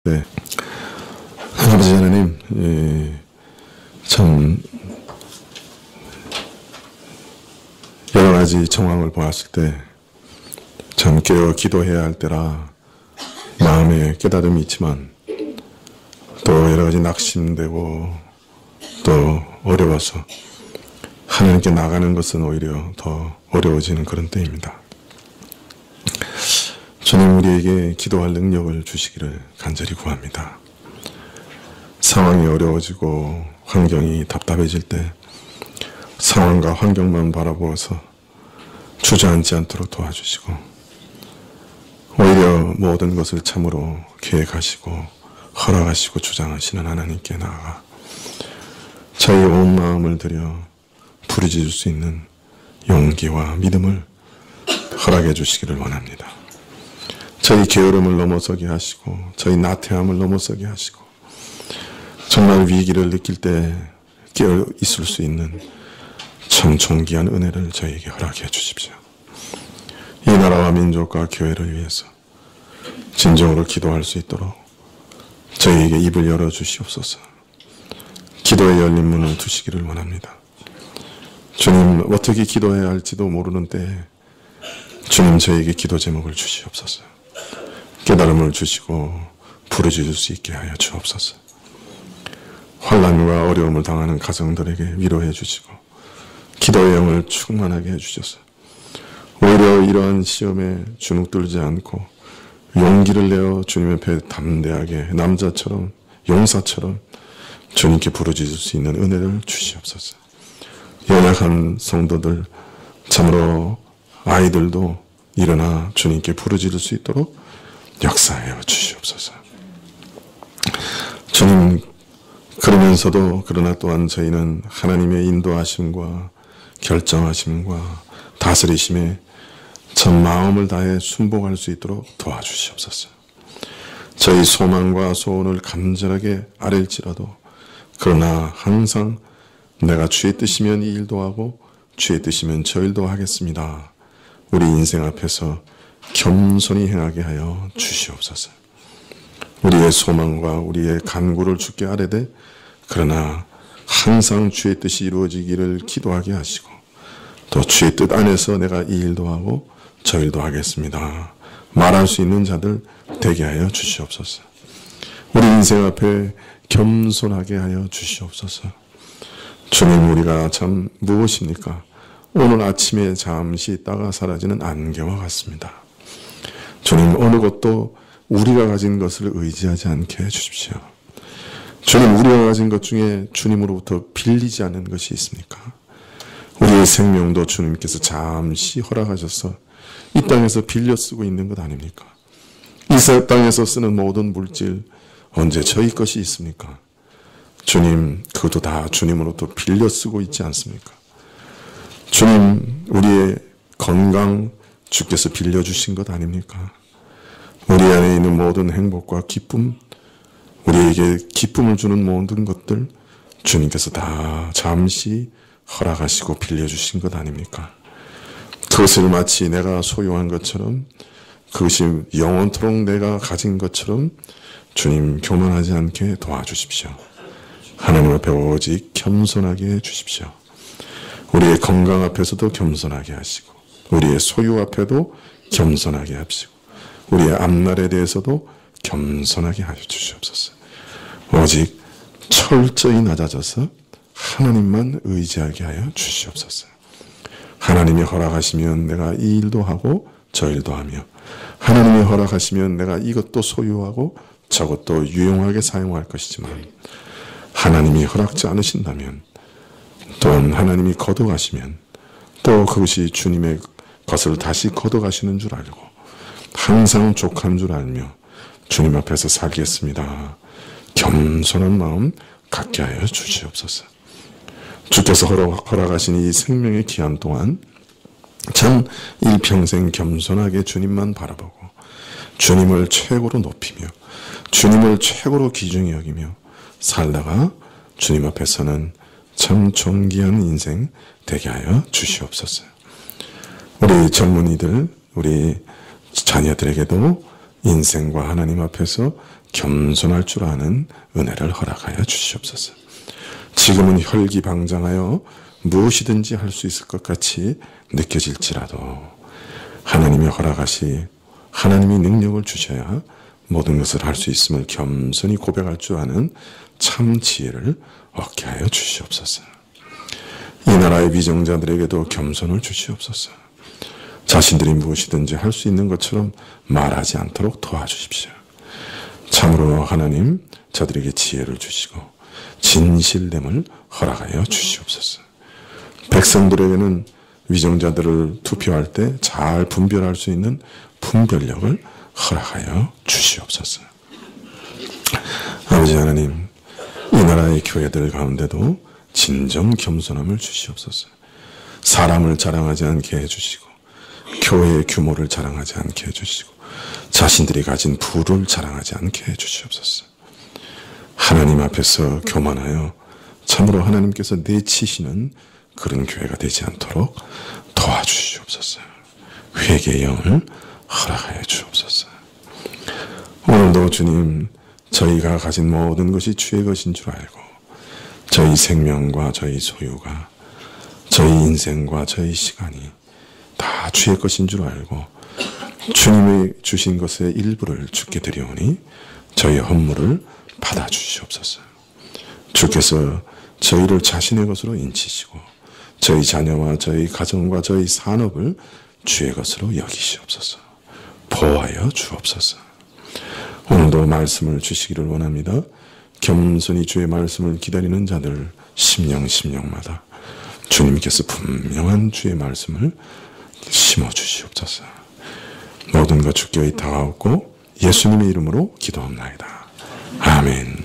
네, 아버지 하나님, 참 여러 가지 정황을 보았을 때 참 깨어 기도해야 할 때라 마음에 깨달음이 있지만 또 여러 가지 낙심되고 또 어려워서 하나님께 나가는 것은 오히려 더 어려워지는 그런 때입니다. 주님, 우리에게 기도할 능력을 주시기를 간절히 구합니다. 상황이 어려워지고 환경이 답답해질 때 상황과 환경만 바라보아서 주저앉지 않도록 도와주시고 오히려 모든 것을 참으로 계획하시고 허락하시고 주장하시는 하나님께 나아가 저희 온 마음을 들여 부르짖을 수 있는 용기와 믿음을 허락해 주시기를 원합니다. 저희 게으름을 넘어서게 하시고 저희 나태함을 넘어서게 하시고 정말 위기를 느낄 때 깨어 있을 수 있는 참 존귀한 은혜를 저희에게 허락해 주십시오. 이 나라와 민족과 교회를 위해서 진정으로 기도할 수 있도록 저희에게 입을 열어 주시옵소서. 기도의 열린 문을 두시기를 원합니다. 주님, 어떻게 기도해야 할지도 모르는 때에 주님, 저희에게 기도 제목을 주시옵소서. 깨달음을 주시고 부르짖을 수 있게 하여 주옵소서. 환난과 어려움을 당하는 가정들에게 위로해 주시고 기도의 영을 충만하게 해주셔서 오히려 이러한 시험에 주눅들지 않고 용기를 내어 주님 앞에 담대하게 남자처럼 용사처럼 주님께 부르짖을 수 있는 은혜를 주시옵소서. 연약한 성도들, 참으로 아이들도 일어나 주님께 부르짖을 수 있도록 역사하여 주시옵소서. 주님, 그러면서도 그러나 또한 저희는 하나님의 인도하심과 결정하심과 다스리심에 전 마음을 다해 순복할 수 있도록 도와주시옵소서. 저희 소망과 소원을 간절하게 아랠지라도 그러나 항상 내가 주의 뜻이면 이 일도 하고 주의 뜻이면 저 일도 하겠습니다. 우리 인생 앞에서 겸손히 행하게 하여 주시옵소서. 우리의 소망과 우리의 간구를 주께 아뢰되 그러나 항상 주의 뜻이 이루어지기를 기도하게 하시고 또 주의 뜻 안에서 내가 이 일도 하고 저 일도 하겠습니다. 말할 수 있는 자들 되게 하여 주시옵소서. 우리 인생 앞에 겸손하게 하여 주시옵소서. 주님, 우리가 참 무엇입니까? 오늘 아침에 잠시 있다가 사라지는 안개와 같습니다. 주님, 어느 것도 우리가 가진 것을 의지하지 않게 해주십시오. 주님, 우리가 가진 것 중에 주님으로부터 빌리지 않는 것이 있습니까? 우리의 생명도 주님께서 잠시 허락하셔서 이 땅에서 빌려 쓰고 있는 것 아닙니까? 이 땅에서 쓰는 모든 물질 언제 저희 것이 있습니까? 주님, 그것도 다 주님으로부터 빌려 쓰고 있지 않습니까? 주님, 우리의 건강 주께서 빌려주신 것 아닙니까? 우리 안에 있는 모든 행복과 기쁨, 우리에게 기쁨을 주는 모든 것들 주님께서 다 잠시 허락하시고 빌려주신 것 아닙니까? 그것을 마치 내가 소유한 것처럼 그것이 영원토록 내가 가진 것처럼 주님, 교만하지 않게 도와주십시오. 하나님 앞에 오직 겸손하게 해주십시오. 우리의 건강 앞에서도 겸손하게 하시고 우리의 소유 앞에도 겸손하게 하시고 우리의 앞날에 대해서도 겸손하게 하여 주시옵소서. 오직 철저히 낮아져서 하나님만 의지하게 하여 주시옵소서. 하나님이 허락하시면 내가 이 일도 하고 저 일도 하며 하나님이 허락하시면 내가 이것도 소유하고 저것도 유용하게 사용할 것이지만 하나님이 허락지 않으신다면 또한 하나님이 거둬가시면 또 그것이 주님의 것을 다시 거둬가시는 줄 알고 항상 족한 줄 알며 주님 앞에서 살겠습니다. 겸손한 마음 갖게 하여 주시옵소서. 주께서 허락하신 이 생명의 기한 동안 참 일평생 겸손하게 주님만 바라보고 주님을 최고로 높이며 주님을 최고로 귀중히 여기며 살다가 주님 앞에서는 참 존귀한 인생 되게 하여 주시옵소서. 우리 젊은이들, 우리 자녀들에게도 인생과 하나님 앞에서 겸손할 줄 아는 은혜를 허락하여 주시옵소서. 지금은 혈기방장하여 무엇이든지 할 수 있을 것 같이 느껴질지라도 하나님이 허락하시 하나님이 능력을 주셔야 모든 것을 할 수 있음을 겸손히 고백할 줄 아는 참 지혜를 얻게 하여 주시옵소서. 이 나라의 위정자들에게도 겸손을 주시옵소서. 자신들이 무엇이든지 할 수 있는 것처럼 말하지 않도록 도와주십시오. 참으로 하나님 저들에게 지혜를 주시고 진실됨을 허락하여 주시옵소서. 백성들에게는 위정자들을 투표할 때 잘 분별할 수 있는 분별력을 허락하여 주시옵소서. 아버지 하나님, 이 나라의 교회들 가운데도 진정 겸손함을 주시옵소서. 사람을 자랑하지 않게 해주시고 교회의 규모를 자랑하지 않게 해주시고 자신들이 가진 부를 자랑하지 않게 해주시옵소서. 하나님 앞에서 교만하여 참으로 하나님께서 내치시는 그런 교회가 되지 않도록 도와주시옵소서. 회개의 영을 허락하여 주옵소서. 오늘도 주님, 저희가 가진 모든 것이 주의 것인 줄 알고 저희 생명과 저희 소유가 저희 인생과 저희 시간이 다 주의 것인 줄 알고 주님이 주신 것의 일부를 주께 드리오니 저희 헌물을 받아주시옵소서. 주께서 저희를 자신의 것으로 인치시고 저희 자녀와 저희 가정과 저희 산업을 주의 것으로 여기시옵소서. 보호하여 주옵소서. 오늘도 말씀을 주시기를 원합니다. 겸손히 주의 말씀을 기다리는 자들 심령마다 주님께서 분명한 주의 말씀을 심어주시옵소서. 모든 것 주께 의탁하옵고 예수님의 이름으로 기도합나이다. 아멘.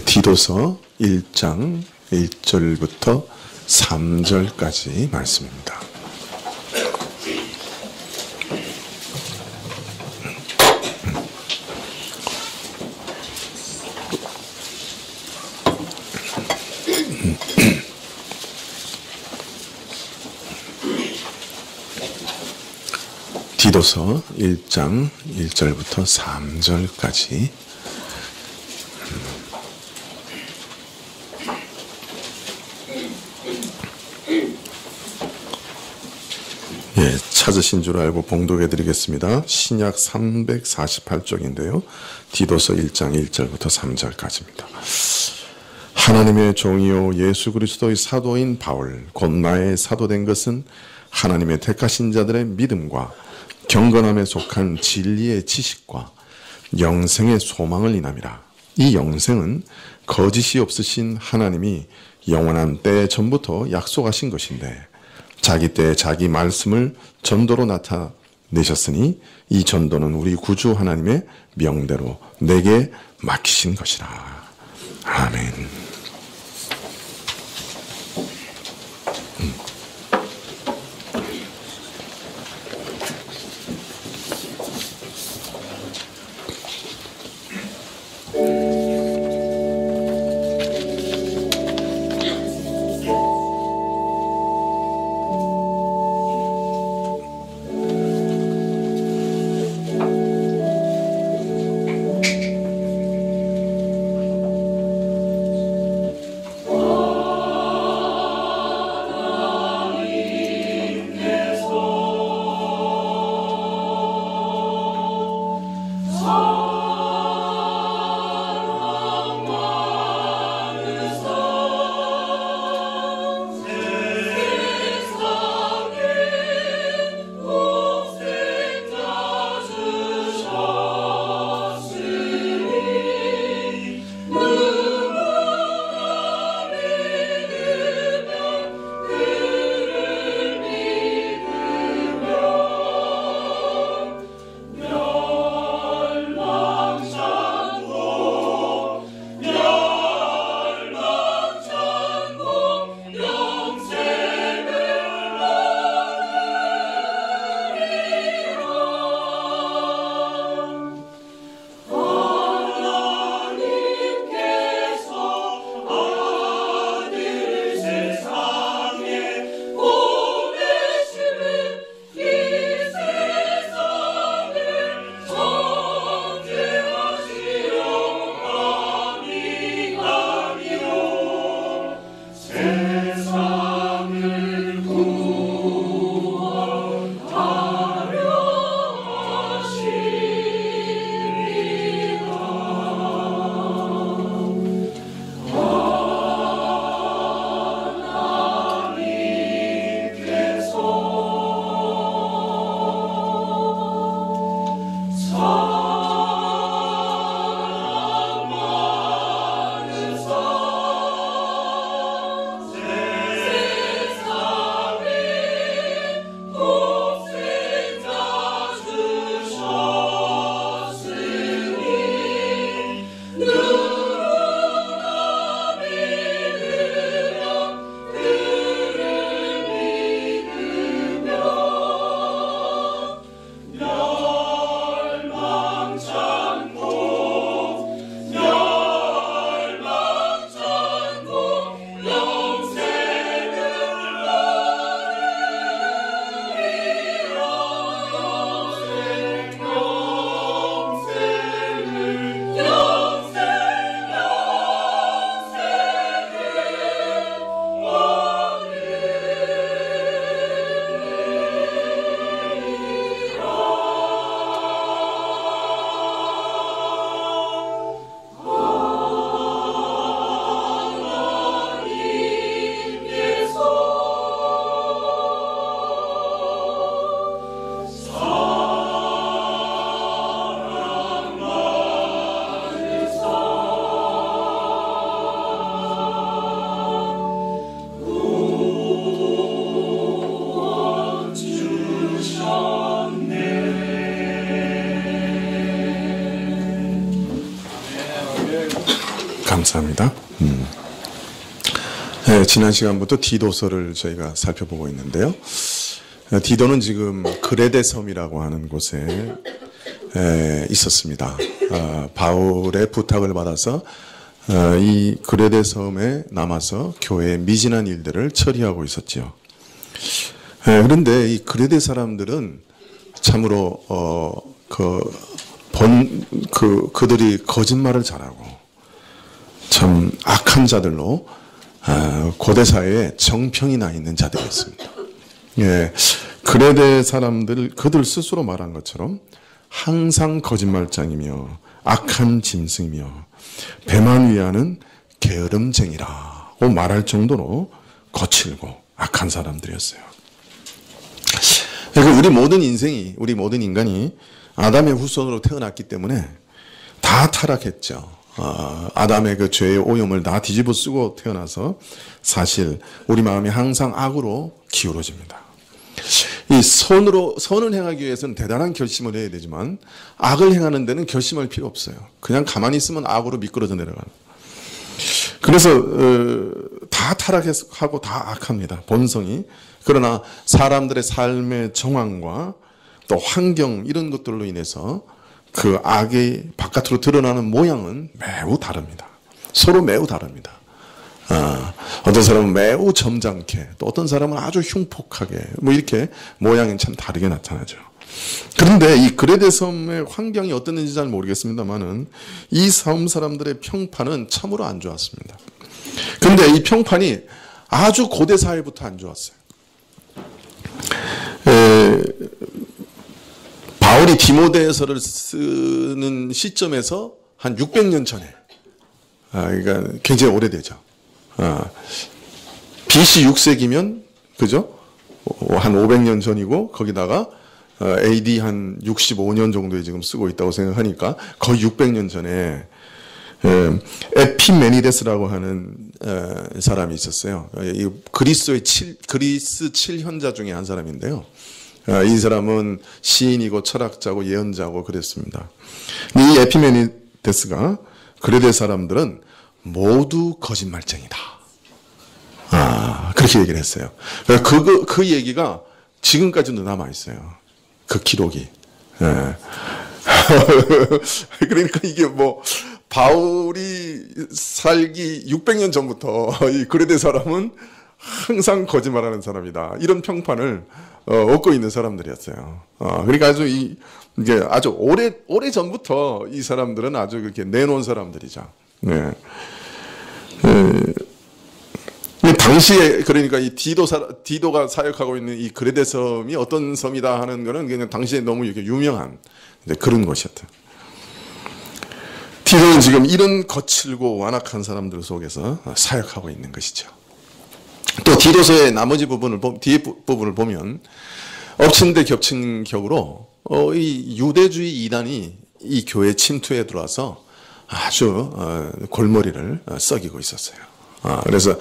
디도서 1장 1절부터 3절까지 말씀입니다. 디도서 1장 1절부터 3절까지 찾으신 줄 알고 봉독해 드리겠습니다. 신약 348쪽인데요. 디도서 1장 1절부터 3절까지입니다. 하나님의 종이요 예수 그리스도의 사도인 바울 곧 나의 사도된 것은 하나님의 택하신 자들의 믿음과 경건함에 속한 진리의 지식과 영생의 소망을 인함이라. 이 영생은 거짓이 없으신 하나님이 영원한 때 전부터 약속하신 것인데 자기 때 자기 말씀을 전도로 나타내셨으니 이 전도는 우리 구주 하나님의 명대로 내게 맡기신 것이라. 아멘. 감사합니다. 네, 지난 시간부터 디도서를 저희가 살펴보고 있는데요. 디도는 지금 그레데 섬이라고 하는 곳에 있었습니다. 바울의 부탁을 받아서 이 그레데 섬에 남아서 교회의 미진한 일들을 처리하고 있었지요. 그런데 이 그레데 사람들은 참으로 그들이 거짓말을 잘하고 참 악한 자들로 고대 사회에 정평이 나 있는 자들이었습니다. 예, 그레데 사람들 그들 스스로 말한 것처럼 항상 거짓말장이며 악한 짐승이며 배만 위하는 게으름쟁이라고 말할 정도로 거칠고 악한 사람들이었어요. 그러니까 우리 모든 인간이 아담의 후손으로 태어났기 때문에 다 타락했죠. 아담의 그 죄의 오염을 다 뒤집어 쓰고 태어나서 사실 우리 마음이 항상 악으로 기울어집니다. 이 선을 행하기 위해서는 대단한 결심을 해야 되지만 악을 행하는 데는 결심할 필요 없어요. 그냥 가만히 있으면 악으로 미끄러져 내려가는. 그래서 다 타락하고 다 악합니다. 본성이. 그러나 사람들의 삶의 정황과 또 환경 이런 것들로 인해서 그 악이 바깥으로 드러나는 모양은 매우 다릅니다. 서로 매우 다릅니다. 어떤 사람은 매우 점잖게 또 어떤 사람은 아주 흉폭하게 뭐 이렇게 모양이 참 다르게 나타나죠. 그런데 이 그레데 섬의 환경이 어땠는지 잘 모르겠습니다만은 이 섬 사람들의 평판은 참으로 안 좋았습니다. 그런데 이 평판이 아주 고대 사회부터 안 좋았어요. 바울이 디모데서를 쓰는 시점에서 한 600년 전에, 그러니까 굉장히 오래되죠. BC 6세기면, 그죠? 한 500년 전이고, 거기다가 AD 한 65년 정도에 지금 쓰고 있다고 생각하니까 거의 600년 전에 에피메니데스라고 하는 사람이 있었어요. 그리스 7현자 중에 한 사람인데요. 이 사람은 시인이고 철학자고 예언자고 그랬습니다. 이 에피메니데스가 그레데 사람들은 모두 거짓말쟁이다. 그렇게 얘기를 했어요. 그 얘기가 지금까지도 남아 있어요. 그 기록이. 그러니까 이게 뭐 바울이 살기 600년 전부터 이 그레데 사람은 항상 거짓말하는 사람이다. 이런 평판을 얻고 있는 사람들이었어요. 그러니까 이게 아주 오래 전부터 이 사람들은 아주 그렇게 내놓은 사람들이죠. 네. 당시에 그러니까 이 디도가 사역하고 있는 이 그레데 섬이 어떤 섬이다 하는 거는 그냥 당시에 너무 이렇게 유명한 그런 곳이었다. 디도는 지금 이런 거칠고 완악한 사람들 속에서 사역하고 있는 것이죠. 또 디도서의 나머지 뒤에 부분을 보면 엎친 데 겹친 격으로 이 유대주의 이단이 이 교회 침투에 들어와서 아주 골머리를 썩이고 있었어요. 그래서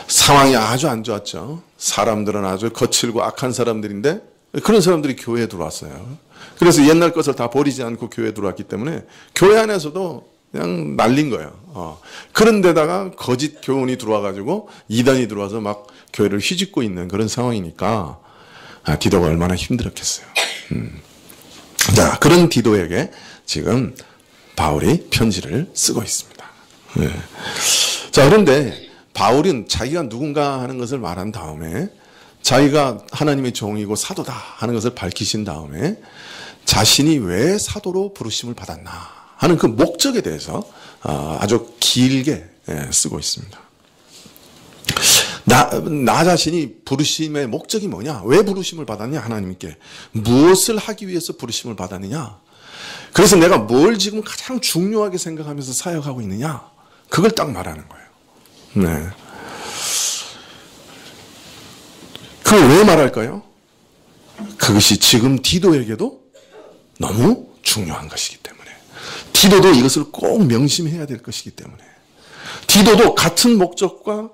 상황이 아주 안 좋았죠. 사람들은 아주 거칠고 악한 사람들인데 그런 사람들이 교회에 들어왔어요. 그래서 옛날 것을 다 버리지 않고 교회에 들어왔기 때문에 교회 안에서도 그냥 날린 거예요. 그런데다가 거짓 교훈이 들어와가지고 이단이 들어와서 막 교회를 휘짓고 있는 그런 상황이니까 디도가 얼마나 힘들었겠어요. 자, 그런 디도에게 지금 바울이 편지를 쓰고 있습니다. 네. 자, 그런데 바울은 자기가 누군가 하는 것을 말한 다음에 자기가 하나님의 종이고 사도다 하는 것을 밝히신 다음에 자신이 왜 사도로 부르심을 받았나 하는 그 목적에 대해서 아주 길게 쓰고 있습니다. 나 자신이 부르심의 목적이 뭐냐? 왜 부르심을 받았냐? 하나님께. 무엇을 하기 위해서 부르심을 받았느냐? 그래서 내가 뭘 지금 가장 중요하게 생각하면서 사역하고 있느냐? 그걸 딱 말하는 거예요. 네. 그걸 왜 말할까요? 그것이 지금 디도에게도 너무 중요한 것이기 때문에. 디도도 이것을 꼭 명심해야 될 것이기 때문에. 디도도 같은 목적과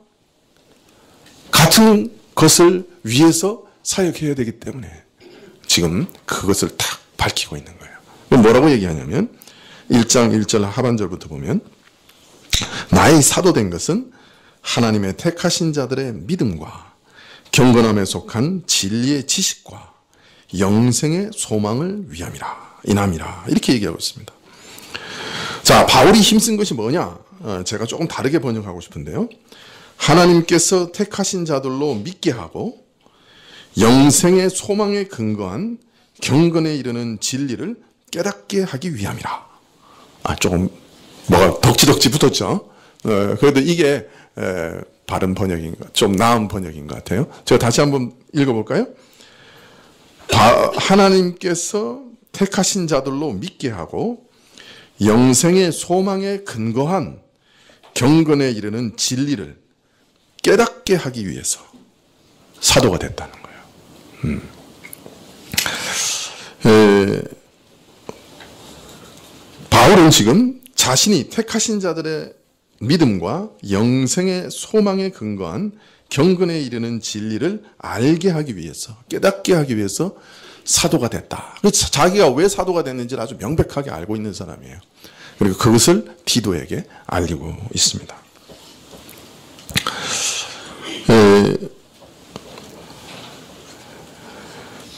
같은 것을 위해서 사역해야 되기 때문에 지금 그것을 딱 밝히고 있는 거예요. 뭐라고 얘기하냐면 1장 1절 하반절부터 보면 나의 사도된 것은 하나님의 택하신 자들의 믿음과 경건함에 속한 진리의 지식과 영생의 소망을 위함이라, 인함이라, 이렇게 얘기하고 있습니다. 자, 바울이 힘쓴 것이 뭐냐? 제가 조금 다르게 번역하고 싶은데요. 하나님께서 택하신 자들로 믿게 하고 영생의 소망에 근거한 경건에 이르는 진리를 깨닫게 하기 위함이라. 조금 뭐가 덕지덕지 붙었죠. 그래도 이게 바른 번역인가, 좀 나은 번역인 것 같아요. 제가 다시 한번 읽어볼까요? 하나님께서 택하신 자들로 믿게 하고 영생의 소망에 근거한 경건에 이르는 진리를 깨닫게 하기 위해서 사도가 됐다는 거예요. 바울은 지금 자신이 택하신 자들의 믿음과 영생의 소망에 근거한 경건에 이르는 진리를 알게 하기 위해서, 깨닫게 하기 위해서 사도가 됐다. 자기가 왜 사도가 됐는지를 아주 명백하게 알고 있는 사람이에요. 그리고 그것을 디도에게 알리고 있습니다.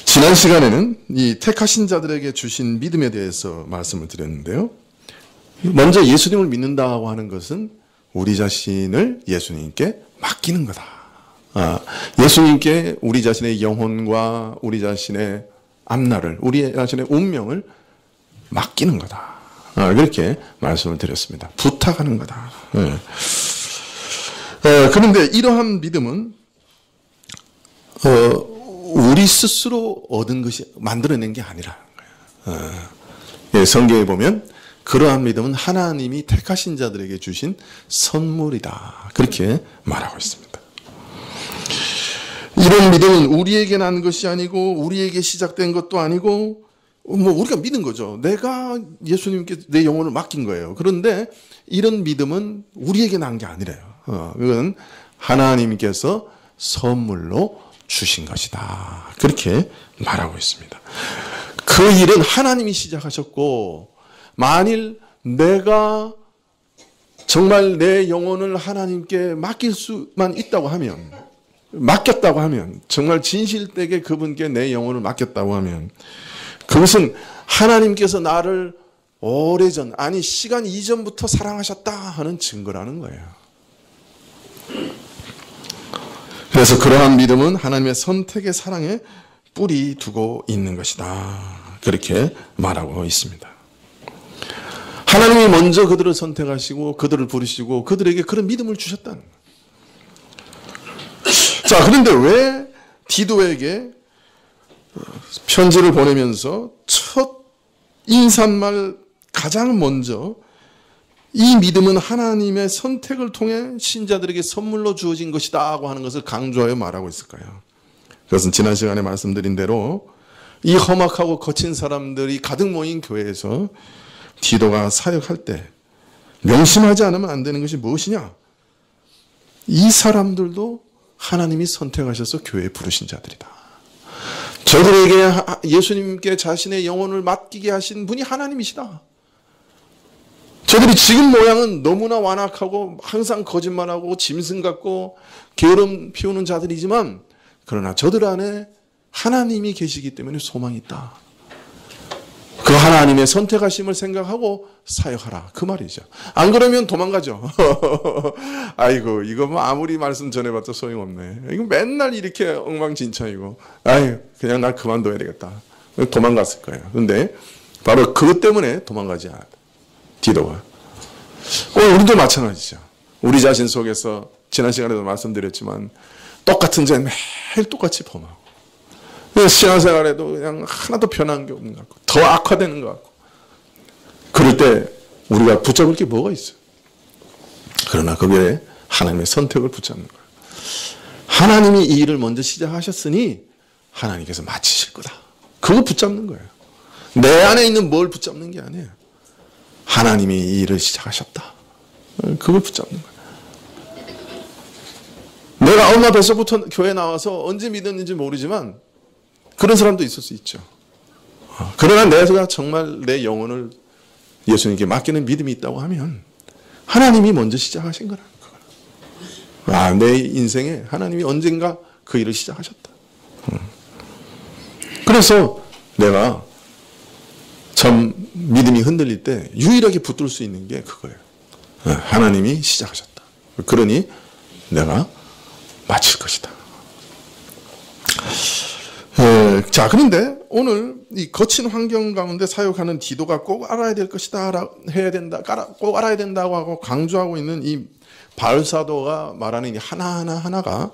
지난 시간에는 이 택하신 자들에게 주신 믿음에 대해서 말씀을 드렸는데요. 먼저 예수님을 믿는다고 하는 것은 우리 자신을 예수님께 맡기는 거다. 예수님께 우리 자신의 영혼과 우리 자신의 앞날을, 우리 자신의 운명을 맡기는 거다. 그렇게 말씀을 드렸습니다. 부탁하는 거다. 그런데 이러한 믿음은 우리 스스로 얻은 것이, 만들어낸 게 아니라는 거예요. 성경에 보면 그러한 믿음은 하나님이 택하신 자들에게 주신 선물이다. 그렇게 말하고 있습니다. 이런 믿음은 우리에게 난 것이 아니고 우리에게 시작된 것도 아니고 우리가 믿은 거죠. 내가 예수님께 내 영혼을 맡긴 거예요. 그런데 이런 믿음은 우리에게 난 게 아니래요. 이건 하나님께서 선물로 주신 것이다. 그렇게 말하고 있습니다. 그 일은 하나님이 시작하셨고, 만일 내가 정말 내 영혼을 하나님께 맡길 수만 있다고 하면, 맡겼다고 하면, 정말 진실되게 그분께 내 영혼을 맡겼다고 하면, 그것은 하나님께서 나를 오래전, 아니 시간 이전부터 사랑하셨다 하는 증거라는 거예요. 그래서 그러한 믿음은 하나님의 선택의 사랑에 뿌리 두고 있는 것이다. 그렇게 말하고 있습니다. 하나님이 먼저 그들을 선택하시고 그들을 부르시고 그들에게 그런 믿음을 주셨다는 거예요. 자, 그런데 왜 디도에게 편지를 보내면서 첫 인사말 가장 먼저 이 믿음은 하나님의 선택을 통해 신자들에게 선물로 주어진 것이다 하고 하는 것을 강조하여 말하고 있을까요? 그것은 지난 시간에 말씀드린 대로 이 험악하고 거친 사람들이 가득 모인 교회에서 디도가 사역할 때 명심하지 않으면 안 되는 것이 무엇이냐? 이 사람들도 하나님이 선택하셔서 교회에 부르신 자들이다. 저들에게 예수님께 자신의 영혼을 맡기게 하신 분이 하나님이시다. 저들이 지금 모양은 너무나 완악하고 항상 거짓말하고 짐승 같고 게으름 피우는 자들이지만, 그러나 저들 안에 하나님이 계시기 때문에 소망이 있다. 그 하나님의 선택하심을 생각하고 사역하라, 그 말이죠. 안 그러면 도망가죠. 아이고, 이거 뭐 아무리 말씀 전해봤자 소용없네. 이거 맨날 이렇게 엉망진창이고, 아유, 그냥 날 그만둬야 되겠다. 도망갔을 거예요. 근데 바로 그것 때문에 도망가지 않았다. 디도가. 우리도 마찬가지죠. 우리 자신 속에서 지난 시간에도 말씀드렸지만 똑같은 죄 매일 똑같이 범하고, 신앙생활에도 그냥 하나도 변한 게 없는 것 같고 더 악화되는 것 같고, 그럴 때 우리가 붙잡을 게 뭐가 있어요? 그러나 거기에 하나님의 선택을 붙잡는 거예요. 하나님이 이 일을 먼저 시작하셨으니 하나님께서 마치실 거다. 그거 붙잡는 거예요. 내 안에 있는 뭘 붙잡는 게 아니에요. 하나님이 이 일을 시작하셨다. 그걸 붙잡는 거예요. 내가 얼마 뱃속부터 교회 나와서 언제 믿었는지 모르지만 그런 사람도 있을 수 있죠. 그러나 내가 정말 내 영혼을 예수님께 맡기는 믿음이 있다고 하면 하나님이 먼저 시작하신 거라는 거예요. 내 인생에 하나님이 언젠가 그 일을 시작하셨다. 그래서 내가 참 믿음이 흔들릴 때 유일하게 붙들 수 있는 게 그거예요. 하나님이 시작하셨다. 그러니 내가 마칠 것이다. 자, 그런데 오늘 이 거친 환경 가운데 사역하는 디도가 꼭 알아야 될 것이다, 해야 된다, 꼭 알아야 된다고 하고 강조하고 있는 이 바울사도가 말하는 이 하나하나가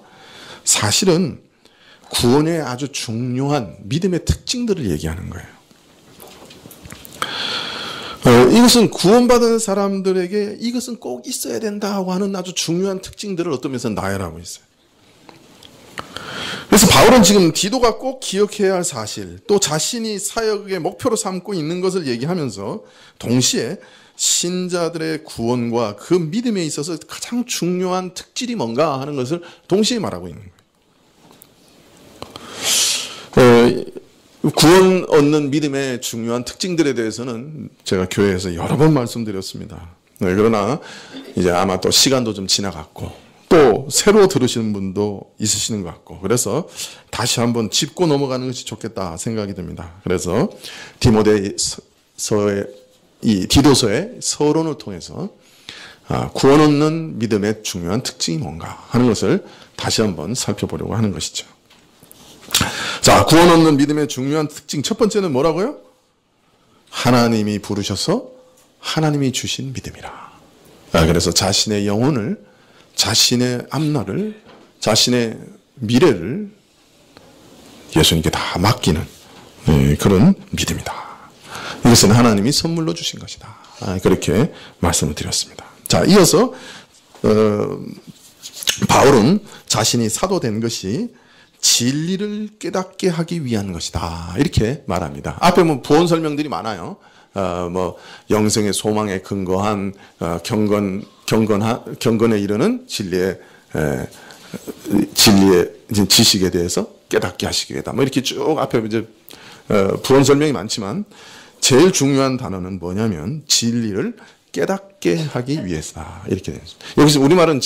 사실은 구원의 아주 중요한 믿음의 특징들을 얘기하는 거예요. 이것은 구원받은 사람들에게 이것은 꼭 있어야 된다고 하는 아주 중요한 특징들을 어떤 면에서 나열하고 있어요. 그래서 바울은 지금 디도가 꼭 기억해야 할 사실, 또 자신이 사역의 목표로 삼고 있는 것을 얘기하면서 동시에 신자들의 구원과 그 믿음에 있어서 가장 중요한 특질이 뭔가 하는 것을 동시에 말하고 있는 거예요. 구원 얻는 믿음의 중요한 특징들에 대해서는 제가 교회에서 여러 번 말씀드렸습니다. 그러나 이제 아마 또 시간도 좀 지나갔고 또 새로 들으시는 분도 있으시는 것 같고, 그래서 다시 한번 짚고 넘어가는 것이 좋겠다 생각이 듭니다. 그래서 디도서의 서론을 통해서 구원 얻는 믿음의 중요한 특징이 뭔가 하는 것을 다시 한번 살펴보려고 하는 것이죠. 자, 구원 얻는 믿음의 중요한 특징 첫 번째는 뭐라고요? 하나님이 부르셔서 하나님이 주신 믿음이라. 그래서 자신의 영혼을, 자신의 앞날을, 자신의 미래를 예수님께 다 맡기는 그런 믿음이다. 이것은 하나님이 선물로 주신 것이다. 그렇게 말씀을 드렸습니다. 자, 이어서 바울은 자신이 사도된 것이 진리를 깨닫게 하기 위한 것이다, 이렇게 말합니다. 앞에 뭐 부언 설명들이 많아요. 뭐 영생의 소망에 근거한 경건에 이르는 진리의 지식에 대해서 깨닫게 하시기 위하다. 뭐 이렇게 쭉 앞에 이제 부언 설명이 많지만 제일 중요한 단어는 뭐냐면 진리를 깨닫게 하기 위해서다, 이렇게 되어 있습니다. 여기서 우리말은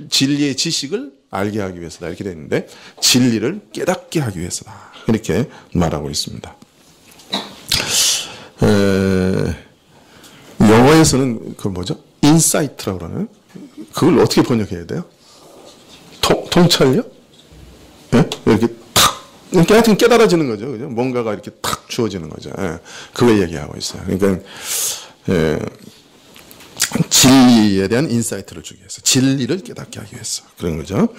진리의 지식을 알게 하기 위해서다, 이렇게 되어 있는데 진리를 깨닫게 하기 위해서다, 이렇게 말하고 있습니다. 영어에서는 그 뭐죠? 인사이트라고 그러나요? 그걸 어떻게 번역해야 돼요? 통찰력? 예? 이렇게 탁, 이렇게 하여튼 깨달아지는 거죠. 그죠? 뭔가가 이렇게 탁 주어지는 거죠. 예. 그걸 얘기하고 있어요. 그러니까, 진리에 대한 인사이트를 주기 위해서, 진리를 깨닫게 하기 위해서 그런 거죠.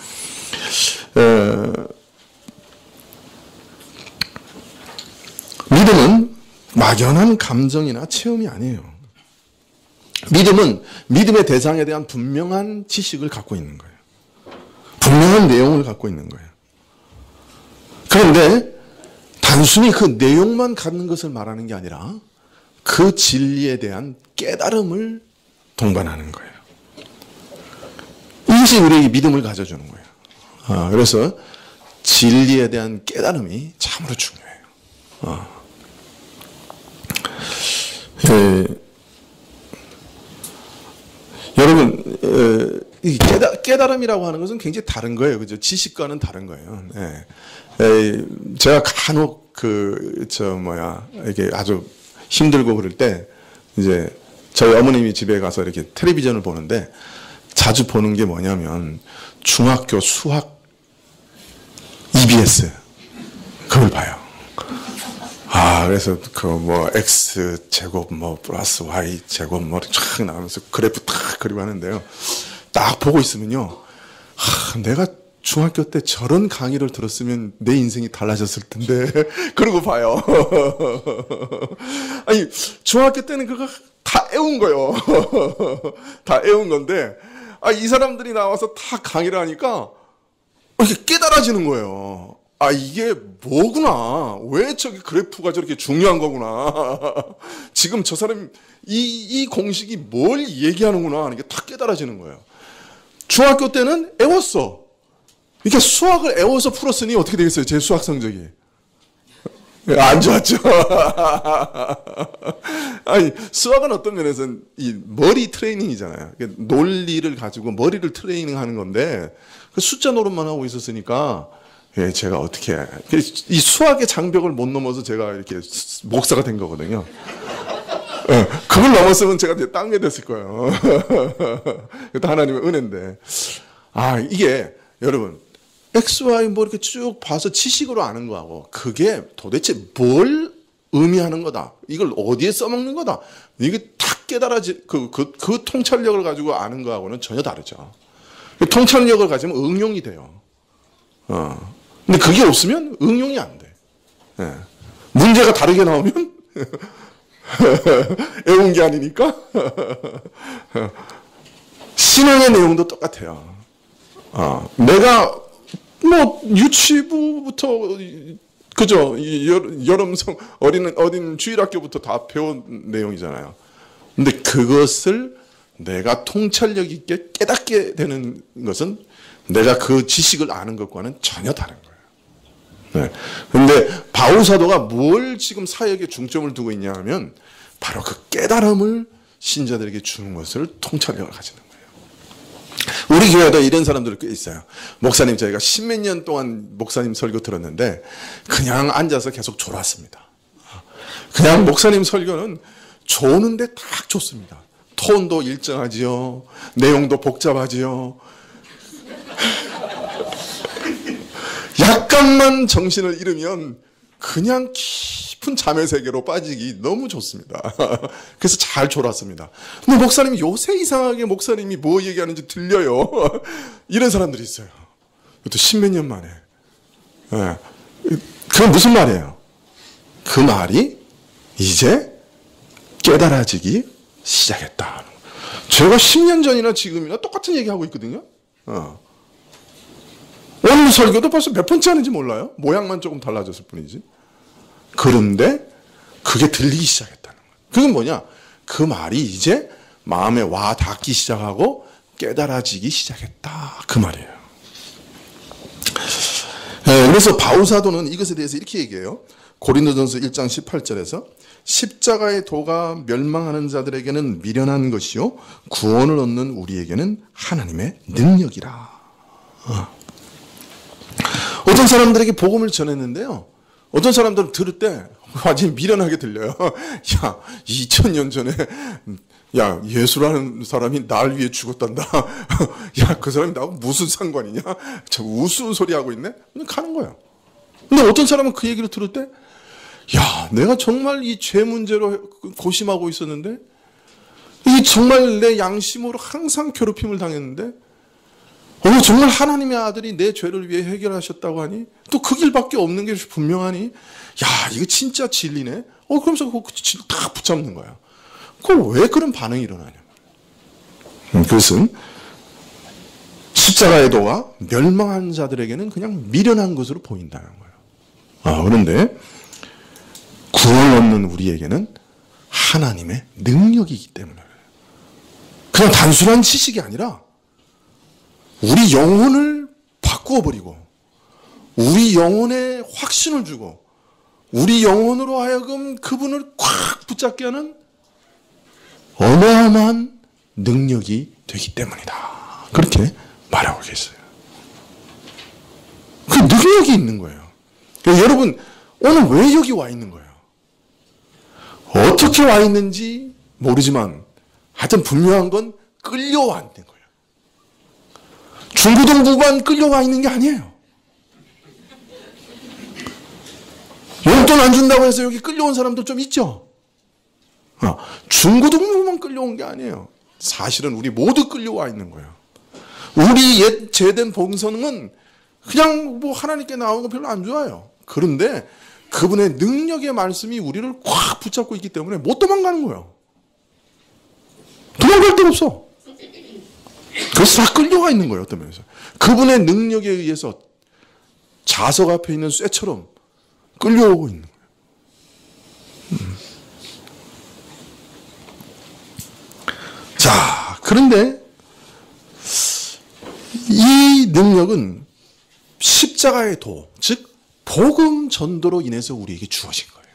믿음은 막연한 감정이나 체험이 아니에요. 믿음은 믿음의 대상에 대한 분명한 지식을 갖고 있는 거예요. 분명한 내용을 갖고 있는 거예요. 그런데 단순히 그 내용만 갖는 것을 말하는 게 아니라 그 진리에 대한 깨달음을 동반하는 거예요. 이것이 우리에게 믿음을 가져주는 거예요. 그래서 진리에 대한 깨달음이 참으로 중요해요. 여러분, 이 깨달음이라고 하는 것은 굉장히 다른 거예요. 그죠? 지식과는 다른 거예요. 제가 간혹 이게 아주 힘들고 그럴 때, 이제, 저희 어머님이 집에 가서 이렇게 텔레비전을 보는데, 자주 보는 게 뭐냐면, 중학교 수학 EBS. 그걸 봐요. 그래서 X 제곱 플러스 Y 제곱 쫙 나오면서 그래프 딱 그리고 하는데요. 딱 보고 있으면요. 내가 중학교 때 저런 강의를 들었으면 내 인생이 달라졌을 텐데. 그러고 봐요. 아니, 중학교 때는 그거 다 애운 거예요. 다 애운 건데, 이 사람들이 나와서 다 강의를 하니까 이렇게 깨달아지는 거예요. 이게 뭐구나. 왜 저기 그래프가 저렇게 중요한 거구나. 지금 저 사람이 이 공식이 뭘 얘기하는구나 하는 게 다 깨달아지는 거예요. 중학교 때는 애웠어. 이렇게 수학을 애워서 풀었으니 어떻게 되겠어요? 제 수학 성적이. 안 좋았죠. 아니, 수학은 어떤 면에서는 이 머리 트레이닝이잖아요. 논리를 가지고 머리를 트레이닝 하는 건데, 그 숫자 노릇만 하고 있었으니까, 예, 제가 어떻게, 이 수학의 장벽을 못 넘어서 제가 이렇게 목사가 된 거거든요. 예, 그걸 넘었으면 제가 이제 땅에 됐을 거예요. 그것도 하나님의 은혜인데. 아, 이게, 여러분, XY 뭐 이렇게 쭉 봐서 지식으로 아는 거하고 그게 도대체 뭘 의미하는 거다. 이걸 어디에 써먹는 거다. 이게 탁 깨달아지, 그 통찰력을 가지고 아는 거하고는 전혀 다르죠. 통찰력을 가지면 응용이 돼요. 근데 그게 없으면 응용이 안 돼. 예. 문제가 다르게 나오면 애운 게 아니니까. 신앙의 내용도 똑같아요. 내가 뭐 유치부부터 그죠, 여름성 어린 주일학교부터 다 배운 내용이잖아요. 근데 그것을 내가 통찰력 있게 깨닫게 되는 것은 내가 그 지식을 아는 것과는 전혀 다른 거예요. 네. 근데 바울 사도가 뭘 지금 사역에 중점을 두고 있냐 하면 바로 그 깨달음을 신자들에게 주는 것을 통찰력을 가지는 거예요. 우리 교회도 이런 사람들 꽤 있어요. 목사님, 저희가 십몇 년 동안 목사님 설교 들었는데 그냥 앉아서 계속 졸았습니다. 그냥 목사님 설교는 조는데 딱 좋습니다. 톤도 일정하지요. 내용도 복잡하지요. 약간만 정신을 잃으면 그냥 깊은 잠의 세계로 빠지기 너무 좋습니다. 그래서 잘 졸았습니다. 근데 목사님이 요새 이상하게 목사님이 뭐 얘기하는지 들려요. 이런 사람들이 있어요. 또 십몇 년 만에. 네. 그건 무슨 말이에요? 그 말이 이제 깨달아지기 시작했다. 제가 10년 전이나 지금이나 똑같은 얘기하고 있거든요. 오늘 설교도 벌써 몇 번째 하는지 몰라요. 모양만 조금 달라졌을 뿐이지. 그런데 그게 들리기 시작했다는 거예요. 그건 뭐냐? 그 말이 이제 마음에 와 닿기 시작하고 깨달아지기 시작했다. 그 말이에요. 그래서 바울 사도는 이것에 대해서 이렇게 얘기해요. 고린도전서 1장 18절에서 십자가의 도가 멸망하는 자들에게는 미련한 것이요 구원을 얻는 우리에게는 하나님의 능력이라. 어떤 사람들에게 복음을 전했는데요. 어떤 사람들은 들을 때 완전히 미련하게 들려요. 야, 2000년 전에 야, 예수라는 사람이 날 위해 죽었단다. 야, 그 사람이 나하고 무슨 상관이냐? 참 우스운 소리 하고 있네? 그냥 가는 거예요. 근데 어떤 사람은 그 얘기를 들을 때 야, 내가 정말 이 죄 문제로 고심하고 있었는데 이 정말 내 양심으로 항상 괴롭힘을 당했는데 정말 하나님의 아들이 내 죄를 위해 해결하셨다고 하니 또 그 길밖에 없는 게 분명하니 야, 이거 진짜 진리네. 그러면서 그 진리 딱 붙잡는 거야. 왜 그런 반응이 일어나냐. 그것은 십자가의 도가 멸망한 자들에게는 그냥 미련한 것으로 보인다는 거예요. 그런데 구원을 얻는 우리에게는 하나님의 능력이기 때문에 그냥 단순한 지식이 아니라 우리 영혼을 바꾸어 버리고 우리 영혼에 확신을 주고 우리 영혼으로 하여금 그분을 꽉 붙잡게 하는 어마어마한 능력이 되기 때문이다. 그렇게 말하고 계세요. 그 능력이 있는 거예요. 여러분, 오늘 왜 여기 와 있는 거예요? 어떻게 와 있는지 모르지만 하여튼 분명한 건 끌려와 있는 거예요. 중고등부만 끌려와 있는 게 아니에요. 용돈 안 준다고 해서 여기 끌려온 사람도 좀 있죠. 중고등부만 끌려온 게 아니에요. 사실은 우리 모두 끌려와 있는 거예요. 우리 옛 제된 본성은 그냥 뭐 하나님께 나오는 거 별로 안 좋아요. 그런데 그분의 능력의 말씀이 우리를 꽉 붙잡고 있기 때문에 못 도망가는 거예요. 도망갈 데가 없어. 그래서 다 끌려가 있는 거예요. 어떤 면에서. 그분의 능력에 의해서 자석 앞에 있는 쇠처럼 끌려오고 있는 거예요. 자, 그런데 이 능력은 십자가의 도, 즉 복음 전도로 인해서 우리에게 주어진 거예요.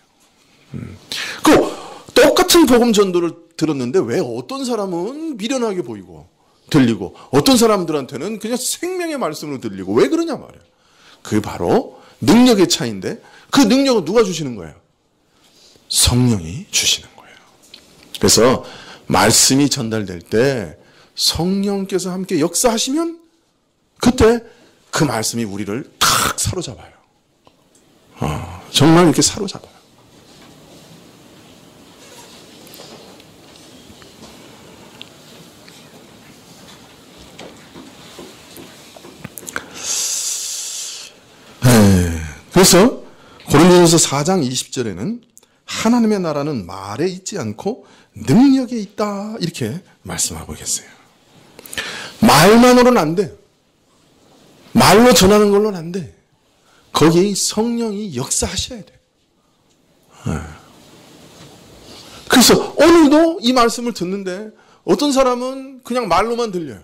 그 똑같은 복음 전도를 들었는데 왜 어떤 사람은 미련하게 보이고 들리고 어떤 사람들한테는 그냥 생명의 말씀으로 들리고 왜 그러냐 말이에요. 그게 바로 능력의 차이인데 그 능력은 누가 주시는 거예요? 성령이 주시는 거예요. 그래서 말씀이 전달될 때 성령께서 함께 역사하시면 그때 그 말씀이 우리를 탁 사로잡아요. 정말 이렇게 사로잡아요. 그래서 고린도전서 4장 20절에는 하나님의 나라는 말에 있지 않고 능력에 있다 이렇게 말씀하고 계세요. 말만으로는 안 돼. 말로 전하는 걸로는 안 돼. 거기에 성령이 역사하셔야 돼. 그래서 오늘도 이 말씀을 듣는데 어떤 사람은 그냥 말로만 들려요.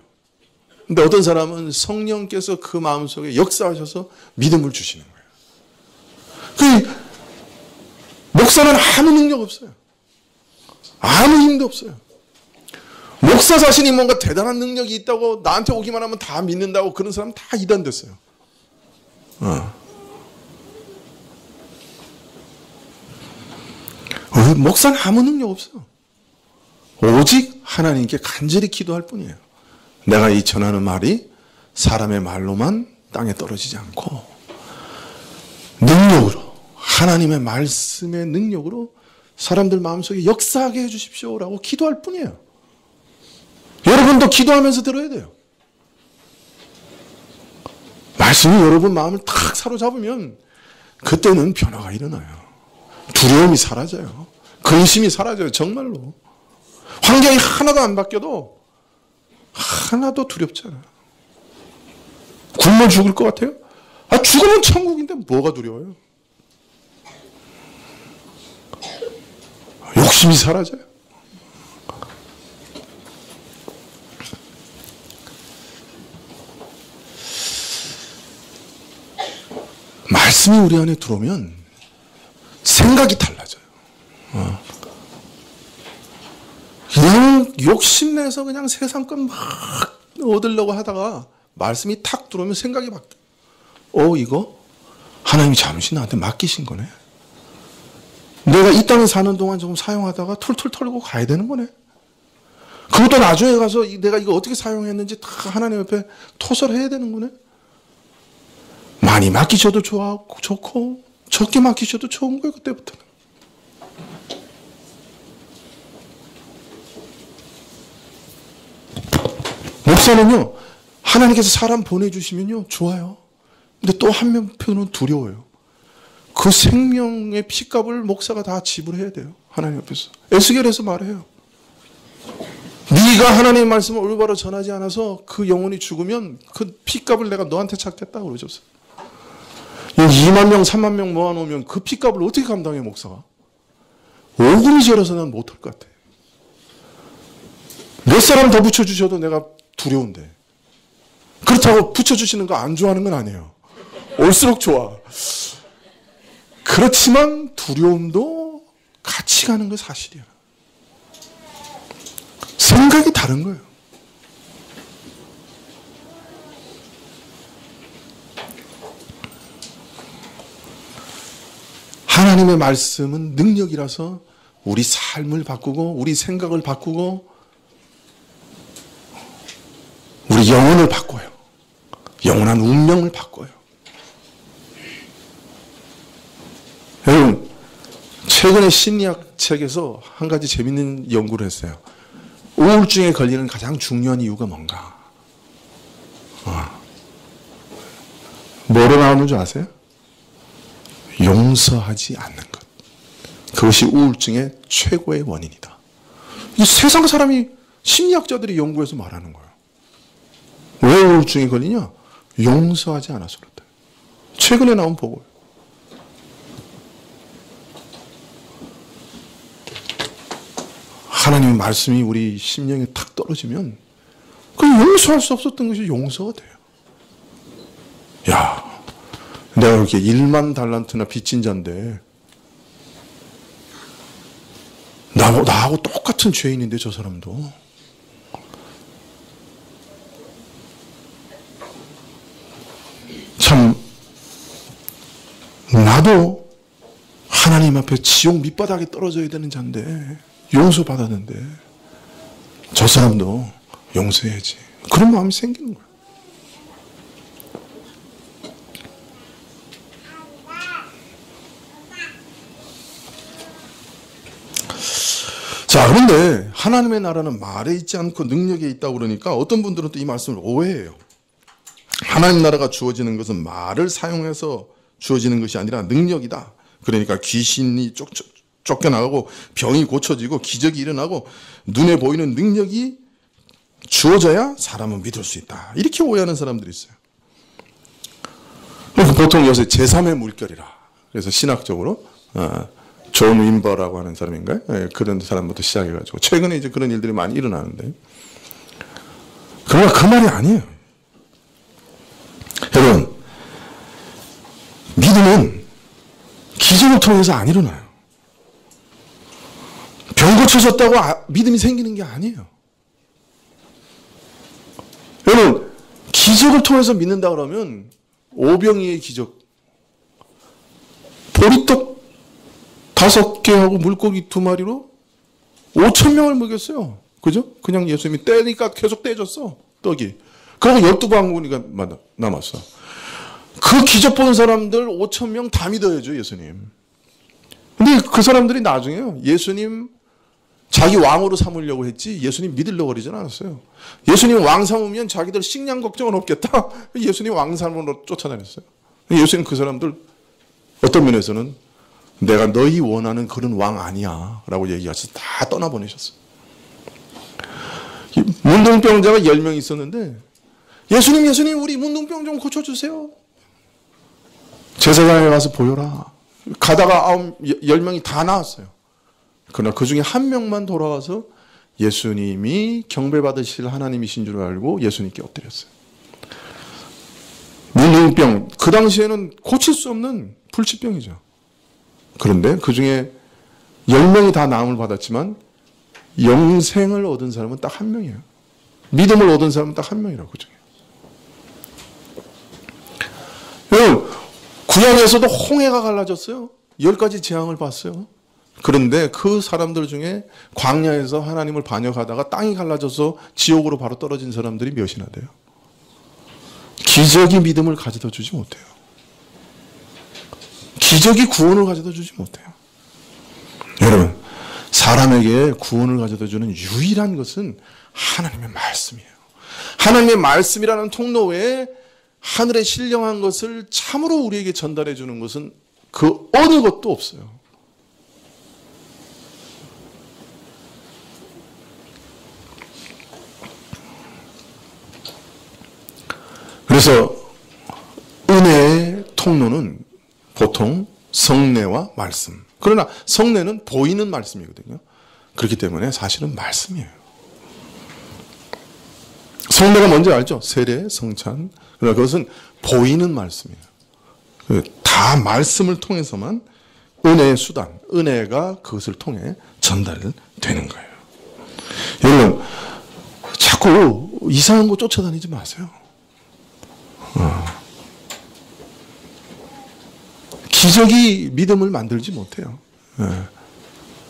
근데 어떤 사람은 성령께서 그 마음속에 역사하셔서 믿음을 주시는 거예요. 그 목사는 아무 능력 없어요. 아무 힘도 없어요. 목사 자신이 뭔가 대단한 능력이 있다고 나한테 오기만 하면 다 믿는다고 그런 사람 다 이단됐어요. 목사는 아무 능력 없어요. 오직 하나님께 간절히 기도할 뿐이에요. 내가 이 전하는 말이 사람의 말로만 땅에 떨어지지 않고 능력으로 하나님의 말씀의 능력으로 사람들 마음속에 역사하게 해주십시오라고 기도할 뿐이에요. 여러분도 기도하면서 들어야 돼요. 말씀이 여러분 마음을 탁 사로잡으면 그때는 변화가 일어나요. 두려움이 사라져요. 근심이 사라져요. 정말로. 환경이 하나도 안 바뀌어도 하나도 두렵지 않아요. 굶어 죽을 것 같아요? 죽으면 천국인데 뭐가 두려워요? 욕심이 사라져요. 말씀이 우리 안에 들어오면 생각이 달라져요. 그냥 욕심내서 그냥 세상 것 막 얻으려고 하다가 말씀이 탁 들어오면 생각이 바뀌어요. 이거 하나님이 잠시 나한테 맡기신 거네. 내가 이 땅에 사는 동안 좀 사용하다가 툴툴 털고 가야 되는 거네. 그것도 나중에 가서 내가 이거 어떻게 사용했는지 다 하나님 옆에 토설해야 되는 거네. 많이 맡기셔도 좋고 적게 맡기셔도 좋은 거예요. 그때부터는. 목사는요, 하나님께서 사람 보내주시면요 좋아요. 근데 또 한편은 두려워요. 그 생명의 피값을 목사가 다 지불해야 돼요. 하나님 앞에서. 에스겔에서 말해요. 네가 하나님의 말씀을 올바로 전하지 않아서 그 영혼이 죽으면 그 피값을 내가 너한테 찾겠다고 그러셨어요. 2만 명, 3만 명 모아놓으면 그 피값을 어떻게 감당해, 목사가? 오금이 저려서 난 못할 것 같아. 몇 사람 더 붙여주셔도 내가 두려운데. 그렇다고 붙여주시는 거 안 좋아하는 건 아니에요. 올수록 좋아. 그렇지만 두려움도 같이 가는 거 사실이야. 생각이 다른 거예요. 하나님의 말씀은 능력이라서 우리 삶을 바꾸고 우리 생각을 바꾸고 우리 영혼을 바꿔요. 영원한 운명을 바꿔요. 여러분, 최근에 심리학 책에서 한 가지 재밌는 연구를 했어요. 우울증에 걸리는 가장 중요한 이유가 뭔가? 뭐로 나오는 줄 아세요? 용서하지 않는 것. 그것이 우울증의 최고의 원인이다. 이 세상 사람이 심리학자들이 연구해서 말하는 거예요. 왜 우울증에 걸리냐? 용서하지 않아서 그렇다. 최근에 나온 보고예요. 하나님의 말씀이 우리 심령에 탁 떨어지면 그 용서할 수 없었던 것이 용서가 돼요. 야, 내 내가 그렇게 1만 달란트나 빚진 자인데 나하고 똑같은 죄인인데 저 사람도 참 나도 하나님 앞에 지옥 밑바닥에 떨어져야 되는 자인데 용서받았는데 저 사람도 용서해야지. 그런 마음이 생기는 거야. 자, 그런데 하나님의 나라는 말에 있지 않고 능력에 있다고 그러니까 어떤 분들은 또 이 말씀을 오해해요. 하나님 나라가 주어지는 것은 말을 사용해서 주어지는 것이 아니라 능력이다. 그러니까 귀신이 쫓겨나가고 병이 고쳐지고 기적이 일어나고 눈에 보이는 능력이 주어져야 사람은 믿을 수 있다. 이렇게 오해하는 사람들이 있어요. 보통 요새 제3의 물결이라. 그래서 신학적으로 존 윈버라고 하는 사람인가요? 네, 그런 사람부터 시작해가지고 최근에 이제 그런 일들이 많이 일어나는데, 그러나 그 말이 아니에요. 여러분, 믿음은 기적을 통해서 안 일어나요. 병 고쳐졌다고 믿음이 생기는 게 아니에요. 여러분, 기적을 통해서 믿는다 그러면 오병이의 기적, 보리떡 5개하고 물고기 2마리로 5,000명을 먹였어요. 그죠? 그냥 예수님이 떼니까 계속 떼졌어, 떡이. 그리고 12바구니가 남았어. 그 기적 보는 사람들 5,000명 다 믿어야죠, 예수님. 근데 그 사람들이 나중에요, 예수님 자기 왕으로 삼으려고 했지 예수님 믿으려고 그러진 않았어요. 예수님 왕 삼으면 자기들 식량 걱정은 없겠다. 예수님 왕 삼으로 쫓아다녔어요. 예수님 그 사람들 어떤 면에서는 내가 너희 원하는 그런 왕 아니야 라고 얘기하셔서 다 떠나보내셨어요. 문둥병자가 10명 있었는데 예수님 우리 문둥병 좀 고쳐주세요. 제사장에 가서 보여라. 가다가 10명이 다 나왔어요. 그러나 그 중에 한 명만 돌아와서 예수님이 경배받으실 하나님이신 줄 알고 예수님께 엎드렸어요. 문둥병, 그 당시에는 고칠 수 없는 불치병이죠. 그런데 그 중에 10명이 다 나음을 받았지만 영생을 얻은 사람은 딱 한 명이에요. 믿음을 얻은 사람은 딱 한 명이라고. 그 중에. 여러분, 구약에서도 홍해가 갈라졌어요. 10가지 재앙을 봤어요. 그런데 그 사람들 중에 광야에서 하나님을 반역하다가 땅이 갈라져서 지옥으로 바로 떨어진 사람들이 몇이나 돼요. 기적이 믿음을 가져다 주지 못해요. 기적이 구원을 가져다 주지 못해요. 여러분, 사람에게 구원을 가져다 주는 유일한 것은 하나님의 말씀이에요. 하나님의 말씀이라는 통로 외에 하늘에 신령한 것을 참으로 우리에게 전달해 주는 것은 그 어느 것도 없어요. 그래서 은혜의 통로는 보통 성례와 말씀. 그러나 성례는 보이는 말씀이거든요. 그렇기 때문에 사실은 말씀이에요. 성례가 뭔지 알죠? 세례, 성찬. 그러나 그것은 보이는 말씀이에요. 다 말씀을 통해서만 은혜의 수단, 은혜가 그것을 통해 전달되는 거예요. 여러분, 자꾸 이상한 거 쫓아다니지 마세요. 기적이 믿음을 만들지 못해요.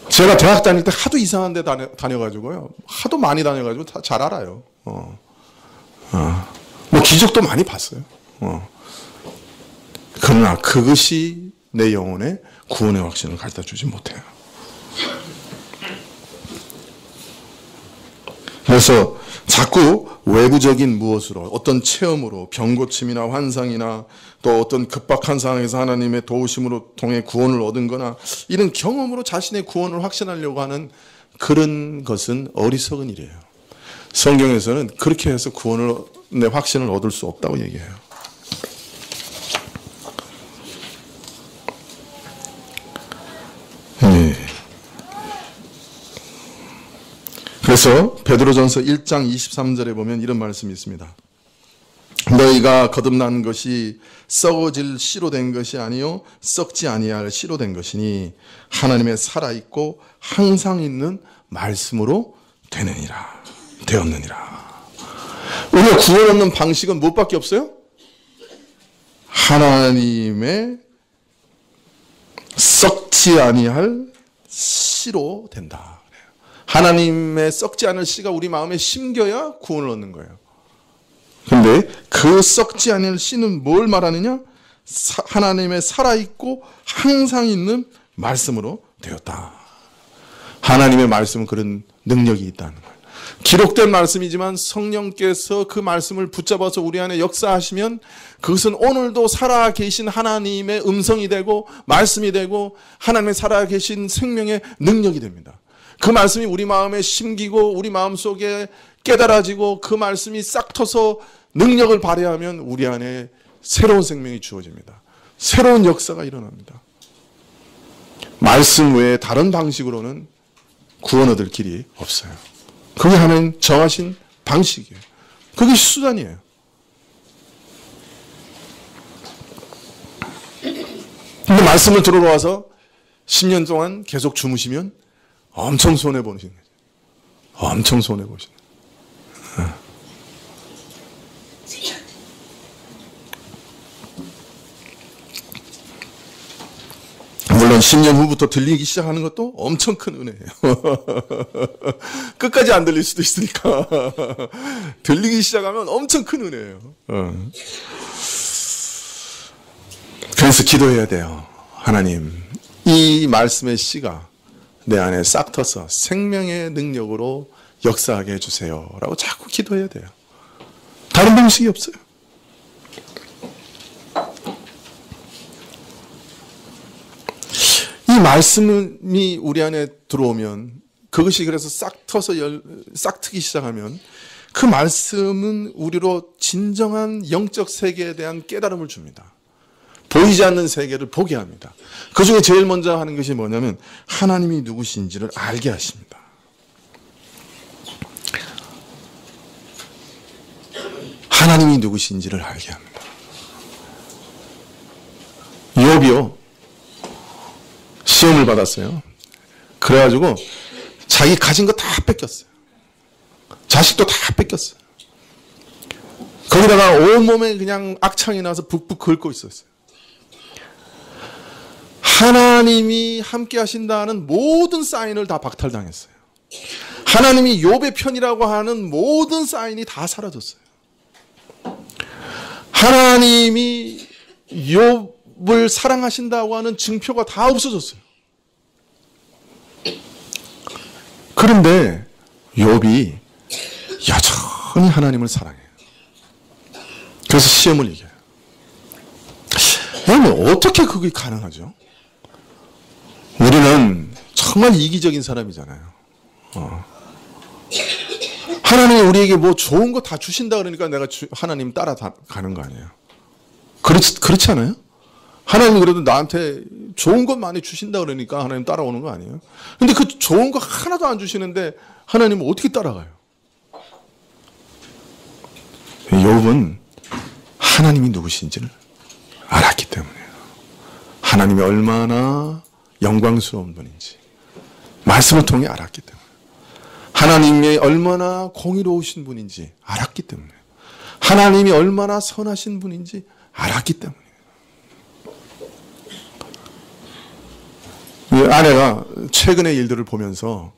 제가 대학 다닐 때 하도 이상한 데 다녀가지고요. 하도 많이 다녀가지고 다 잘 알아요. 뭐 기적도 많이 봤어요. 그러나 그것이 내 영혼에 구원의 확신을 가져다 주지 못해요. 그래서 자꾸 외부적인 무엇으로, 어떤 체험으로, 병고침이나 환상이나 또 어떤 급박한 상황에서 하나님의 도우심으로 통해 구원을 얻은 거나 이런 경험으로 자신의 구원을 확신하려고 하는 그런 것은 어리석은 일이에요. 성경에서는 그렇게 해서 구원의 확신을 얻을 수 없다고 얘기해요. 그래서 베드로전서 1장 23절에 보면 이런 말씀이 있습니다. 너희가 거듭난 것이 썩어질 씨로 된 것이 아니요 썩지 아니할 씨로 된 것이니 하나님의 살아있고 항상 있는 말씀으로 되었느니라. 우리가 구원 얻는 방식은 무엇밖에 없어요? 하나님의 썩지 아니할 씨로 된다. 하나님의 썩지 않을 씨가 우리 마음에 심겨야 구원을 얻는 거예요. 근데 그 썩지 않을 씨는 뭘 말하느냐? 하나님의 살아있고 항상 있는 말씀으로 되었다. 하나님의 말씀은 그런 능력이 있다는 거예요. 기록된 말씀이지만 성령께서 그 말씀을 붙잡아서 우리 안에 역사하시면 그것은 오늘도 살아계신 하나님의 음성이 되고 말씀이 되고 하나님의 살아계신 생명의 능력이 됩니다. 그 말씀이 우리 마음에 심기고 우리 마음속에 깨달아지고 그 말씀이 싹 터서 능력을 발휘하면 우리 안에 새로운 생명이 주어집니다. 새로운 역사가 일어납니다. 말씀 외에 다른 방식으로는 구원 얻을 길이 없어요. 그게 하나님 정하신 방식이에요. 그게 수단이에요. 근데 말씀을 들으러 와서 10년 동안 계속 주무시면 엄청 손해보시는 거죠. 엄청 손해보시는 거예요. 물론 10년 후부터 들리기 시작하는 것도 엄청 큰 은혜예요. 끝까지 안 들릴 수도 있으니까 들리기 시작하면 엄청 큰 은혜예요. 그래서 기도해야 돼요. 하나님, 이 말씀의 씨가 내 안에 싹 터서 생명의 능력으로 역사하게 해주세요 라고 자꾸 기도해야 돼요. 다른 방식이 없어요. 이 말씀이 우리 안에 들어오면 그것이 그래서 싹 터서 싹 트기 시작하면 그 말씀은 우리로 진정한 영적 세계에 대한 깨달음을 줍니다. 보이지 않는 세계를 보게 합니다. 그 중에 제일 먼저 하는 것이 뭐냐면 하나님이 누구신지를 알게 하십니다. 하나님이 누구신지를 알게 합니다. 욥이요, 시험을 받았어요. 그래가지고 자기 가진 거 다 뺏겼어요. 자식도 다 뺏겼어요. 거기다가 온몸에 그냥 악창이 나서 북북 긁고 있었어요. 하나님이 함께 하신다는 모든 사인을 다 박탈당했어요. 하나님이 욥의 편이라고 하는 모든 사인이 다 사라졌어요. 하나님이 욥을 사랑하신다고 하는 증표가 다 없어졌어요. 그런데 욥이 여전히 하나님을 사랑해요. 그래서 시험을 이겨요. 여러분, 어떻게 그게 가능하죠? 우리는 정말 이기적인 사람이잖아요. 하나님이 우리에게 뭐 좋은 거 다 주신다 그러니까 내가 하나님 따라가는 거 아니에요. 그렇지 않아요? 하나님이 그래도 나한테 좋은 것 많이 주신다 그러니까 하나님 따라오는 거 아니에요? 근데 그 좋은 거 하나도 안 주시는데 하나님은 어떻게 따라가요? 욥은 하나님이 누구신지를 알았기 때문이에요. 하나님이 얼마나 영광스러운 분인지 말씀을 통해 알았기 때문에, 하나님이 얼마나 공의로우신 분인지 알았기 때문에, 하나님이 얼마나 선하신 분인지 알았기 때문에. 아내가 최근의 일들을 보면서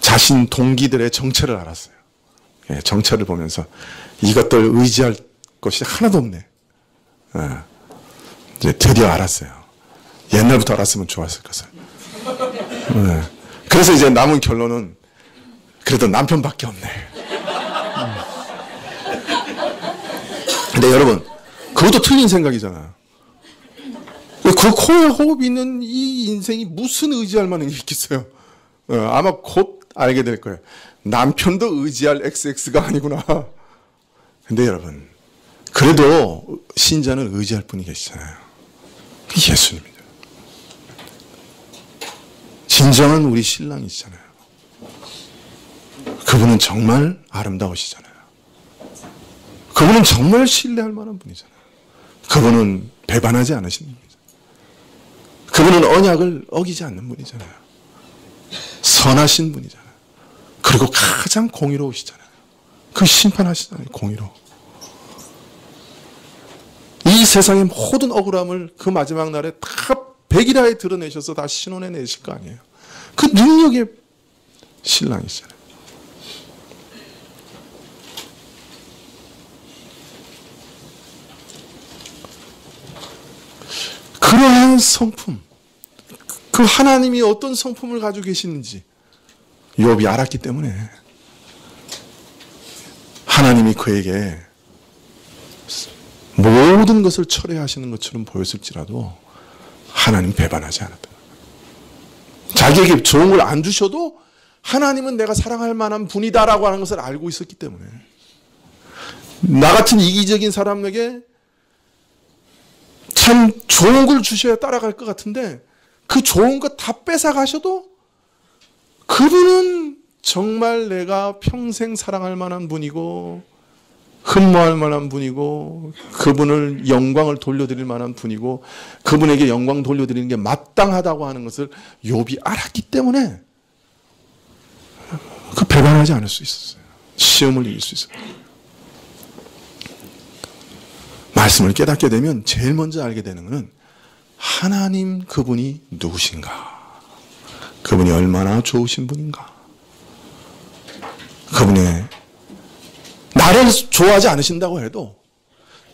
자신 동기들의 정체를 알았어요. 정체를 보면서 이것들 의지할 것이 하나도 없네. 이제 드디어 알았어요. 옛날부터 알았으면 좋았을 것을. 그래서 이제 남은 결론은 그래도 남편밖에 없네. 근데 여러분, 그것도 틀린 생각이잖아요. 그 코에 호흡이 있는 이 인생이 무슨 의지할 만한 게 있겠어요? 아마 곧 알게 될 거예요. 남편도 의지할 XX가 아니구나. 근데 여러분, 그래도 신자는 의지할 분이 계시잖아요. 예수님이죠. 진정한 우리 신랑이시잖아요. 그분은 정말 아름다우시잖아요. 그분은 정말 신뢰할 만한 분이잖아요. 그분은 배반하지 않으시는 분이잖아요. 그분은 언약을 어기지 않는 분이잖아요. 선하신 분이잖아요. 그리고 가장 공의로우시잖아요. 그 심판하시잖아요. 공의로. 이 세상의 모든 억울함을 그 마지막 날에 다 백일하에 드러내셔서 다 신원해 내실 거 아니에요. 그 능력의 신랑이시잖아요. 그러한 성품, 그 하나님이 어떤 성품을 가지고 계시는지 욥이 알았기 때문에 하나님이 그에게 모든 것을 철회하시는 것처럼 보였을지라도 하나님 배반하지 않았다. 자기에게 좋은 걸 안 주셔도 하나님은 내가 사랑할 만한 분이다라고 하는 것을 알고 있었기 때문에 나 같은 이기적인 사람에게 참 좋은 걸 주셔야 따라갈 것 같은데 그 좋은 것 다 뺏어가셔도 그분은 정말 내가 평생 사랑할 만한 분이고 흠모할 만한 분이고 그분을 영광을 돌려드릴 만한 분이고 그분에게 영광 돌려드리는 게 마땅하다고 하는 것을 욥이 알았기 때문에 그 배반하지 않을 수 있었어요. 시험을 이길 수 있었어요. 말씀을 깨닫게 되면 제일 먼저 알게 되는 것은 하나님 그분이 누구신가? 그분이 얼마나 좋으신 분인가? 그분의 나를 좋아하지 않으신다고 해도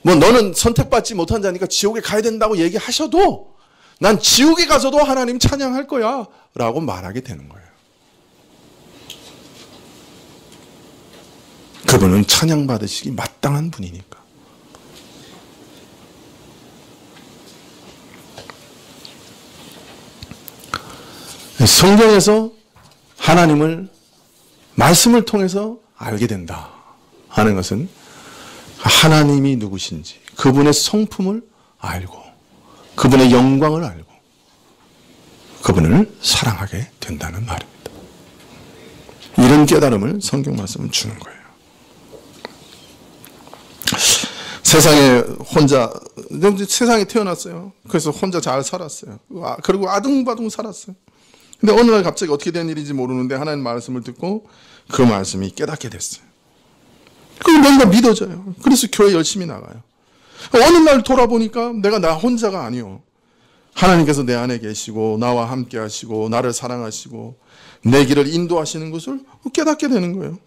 뭐 너는 선택받지 못한 자니까 지옥에 가야 된다고 얘기하셔도 난 지옥에 가서도 하나님 찬양할 거야 라고 말하게 되는 거예요. 그분은 찬양받으시기 마땅한 분이니까. 성경에서 하나님을 말씀을 통해서 알게 된다 하는 것은 하나님이 누구신지 그분의 성품을 알고 그분의 영광을 알고 그분을 사랑하게 된다는 말입니다. 이런 깨달음을 성경 말씀은 주는 거예요. 세상에 혼자 세상에 태어났어요. 그래서 혼자 잘 살았어요. 그리고 아둥바둥 살았어요. 근데 어느 날 갑자기 어떻게 된 일인지 모르는데 하나님 말씀을 듣고 그 말씀이 깨닫게 됐어요. 그리고 뭔가 믿어져요. 그래서 교회 열심히 나가요. 어느 날 돌아보니까 내가 나 혼자가 아니요. 하나님께서 내 안에 계시고 나와 함께 하시고 나를 사랑하시고 내 길을 인도하시는 것을 깨닫게 되는 거예요.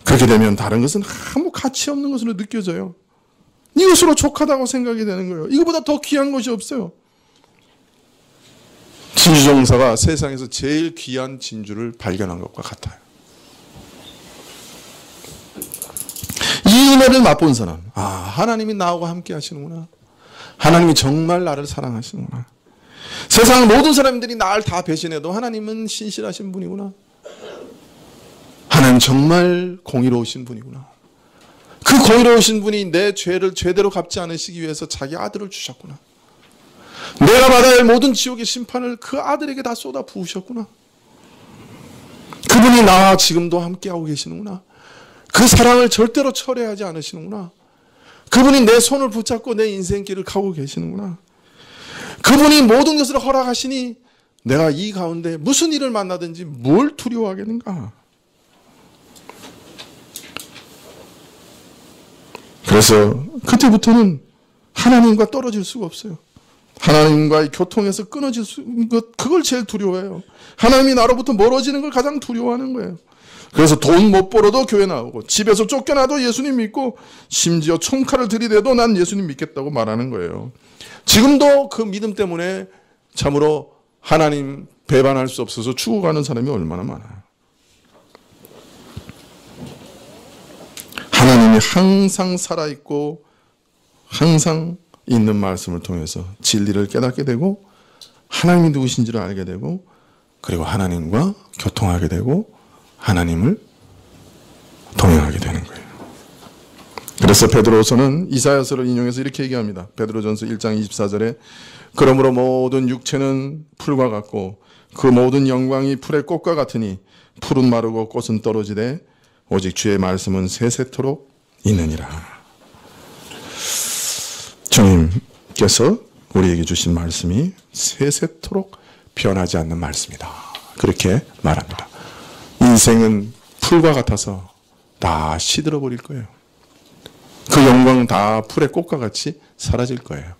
그렇게 되면 다른 것은 아무 가치 없는 것으로 느껴져요. 이것으로 족하다고 생각이 되는 거예요. 이거보다 더 귀한 것이 없어요. 진주종사가 세상에서 제일 귀한 진주를 발견한 것과 같아요. 이 은혜를 맛본 사람, 하나님이 나하고 함께 하시는구나. 하나님이 정말 나를 사랑하시는구나. 세상 모든 사람들이 나를 다 배신해도 하나님은 신실하신 분이구나. 하나님 정말 공의로우신 분이구나. 그 공의로우신 분이 내 죄를 제대로 갚지 않으시기 위해서 자기 아들을 주셨구나. 내가 받아야 할 모든 지옥의 심판을 그 아들에게 다 쏟아 부으셨구나. 그분이 나와 지금도 함께하고 계시는구나. 그 사랑을 절대로 철회하지 않으시는구나. 그분이 내 손을 붙잡고 내 인생길을 가고 계시는구나. 그분이 모든 것을 허락하시니 내가 이 가운데 무슨 일을 만나든지 뭘 두려워하겠는가. 그래서 그때부터는 하나님과 떨어질 수가 없어요. 하나님과의 교통에서 끊어질 것, 그걸 제일 두려워해요. 하나님이 나로부터 멀어지는 걸 가장 두려워하는 거예요. 그래서 돈 못 벌어도 교회 나오고 집에서 쫓겨나도 예수님 믿고 심지어 총칼을 들이대도 난 예수님 믿겠다고 말하는 거예요. 지금도 그 믿음 때문에 참으로 하나님 배반할 수 없어서 죽어가는 사람이 얼마나 많아요. 하나님이 항상 살아있고 항상 있는 말씀을 통해서 진리를 깨닫게 되고 하나님이 누구신지를 알게 되고 그리고 하나님과 교통하게 되고 하나님을 동행하게 되는 거예요. 그래서 베드로서는 이사야서를 인용해서 이렇게 얘기합니다. 베드로전서 1장 24절에 그러므로 모든 육체는 풀과 같고 그 모든 영광이 풀의 꽃과 같으니 풀은 마르고 꽃은 떨어지되 오직 주의 말씀은 세세토록 있느니라. 주님께서 우리에게 주신 말씀이 세세토록 변하지 않는 말씀이다. 그렇게 말합니다. 인생은 풀과 같아서 다 시들어 버릴 거예요. 그 영광은 다 풀의 꽃과 같이 사라질 거예요.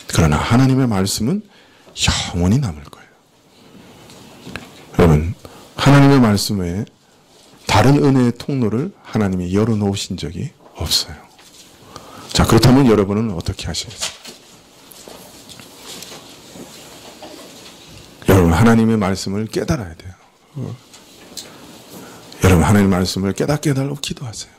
그러나 하나님의 말씀은 영원히 남을 거예요. 여러분, 하나님의 말씀 외에 다른 은혜의 통로를 하나님이 열어놓으신 적이 없어요. 자, 그렇다면 여러분은 어떻게 하시겠어요? 여러분, 하나님의 말씀을 깨달아야 돼요. 여러분, 하나님의 말씀을 깨닫게 해달라고 기도하세요.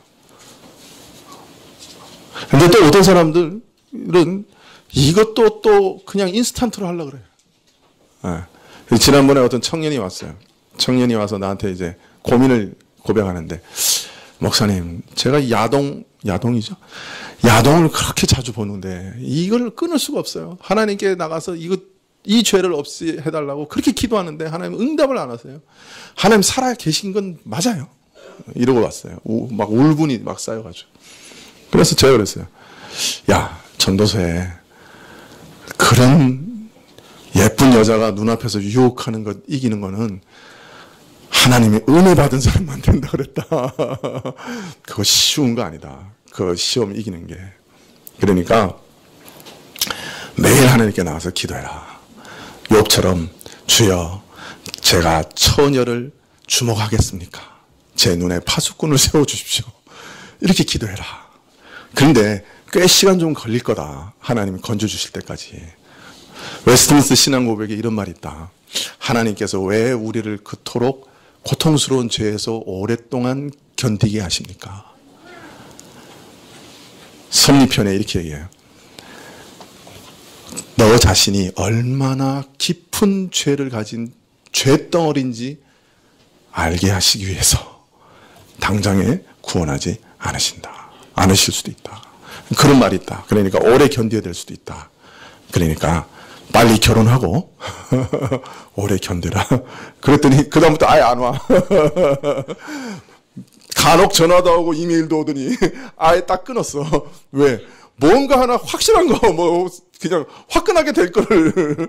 근데 또 어떤 사람들은 이것도 또 그냥 인스턴트로 하려고 그래요. 네. 지난번에 어떤 청년이 왔어요. 청년이 와서 나한테 이제 고민을 고백하는데, 목사님, 제가 야동이죠? 야동을 그렇게 자주 보는데 이걸 끊을 수가 없어요. 하나님께 나가서 이 죄를 없이 해달라고 그렇게 기도하는데 하나님 응답을 안 하세요. 하나님 살아 계신 건 맞아요. 이러고 왔어요. 막 울분이 막 쌓여가지고. 그래서 제가 그랬어요. 야, 전도서에 그런 예쁜 여자가 눈앞에서 유혹하는 것, 이기는 거는 하나님의 은혜 받은 사람만 된다 그랬다. 그거 쉬운 거 아니다. 그 시험 이기는 게. 그러니까 매일 하나님께 나와서 기도해라. 욥처럼 주여, 제가 처녀를 주목하겠습니까? 제 눈에 파수꾼을 세워주십시오. 이렇게 기도해라. 그런데 꽤 시간 좀 걸릴 거다. 하나님이 건져주실 때까지. 웨스트민스터 신앙고백에 이런 말이 있다. 하나님께서 왜 우리를 그토록 고통스러운 죄에서 오랫동안 견디게 하십니까? 섭리편에 이렇게 얘기해요. 너 자신이 얼마나 깊은 죄를 가진 죄덩어리인지 알게 하시기 위해서 당장에 구원하지 않으실 수도 있다. 그런 말이 있다. 그러니까 오래 견뎌야 될 수도 있다. 그러니까 빨리 결혼하고 오래 견뎌라. 그랬더니 그 다음부터 아예 안 와. 간혹 전화도 오고 이메일도 오더니 아예 딱 끊었어. 왜? 뭔가 하나 확실한 거, 그냥 화끈하게 될 거를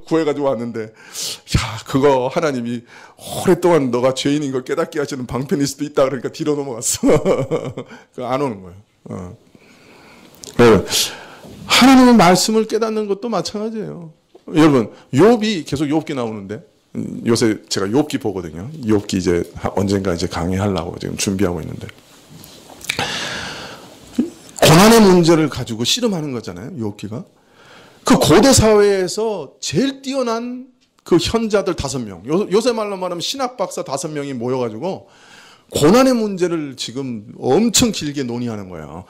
구해가지고 왔는데, 야, 그거 하나님이 오랫동안 너가 죄인인 걸 깨닫게 하시는 방편일 수도 있다. 그러니까 뒤로 넘어갔어. 안 오는 거예요. 하나님의 말씀을 깨닫는 것도 마찬가지예요. 여러분, 욥이 계속 욥기 나오는데, 요새 제가 욥기 보거든요. 욥기 이제 언젠가 이제 강의하려고 지금 준비하고 있는데, 고난의 문제를 가지고 씨름하는 거잖아요. 욥기가. 그 고대 사회에서 제일 뛰어난 그 현자들 5명, 요새 말로 말하면 신학 박사 5명이 모여가지고 고난의 문제를 지금 엄청 길게 논의하는 거예요.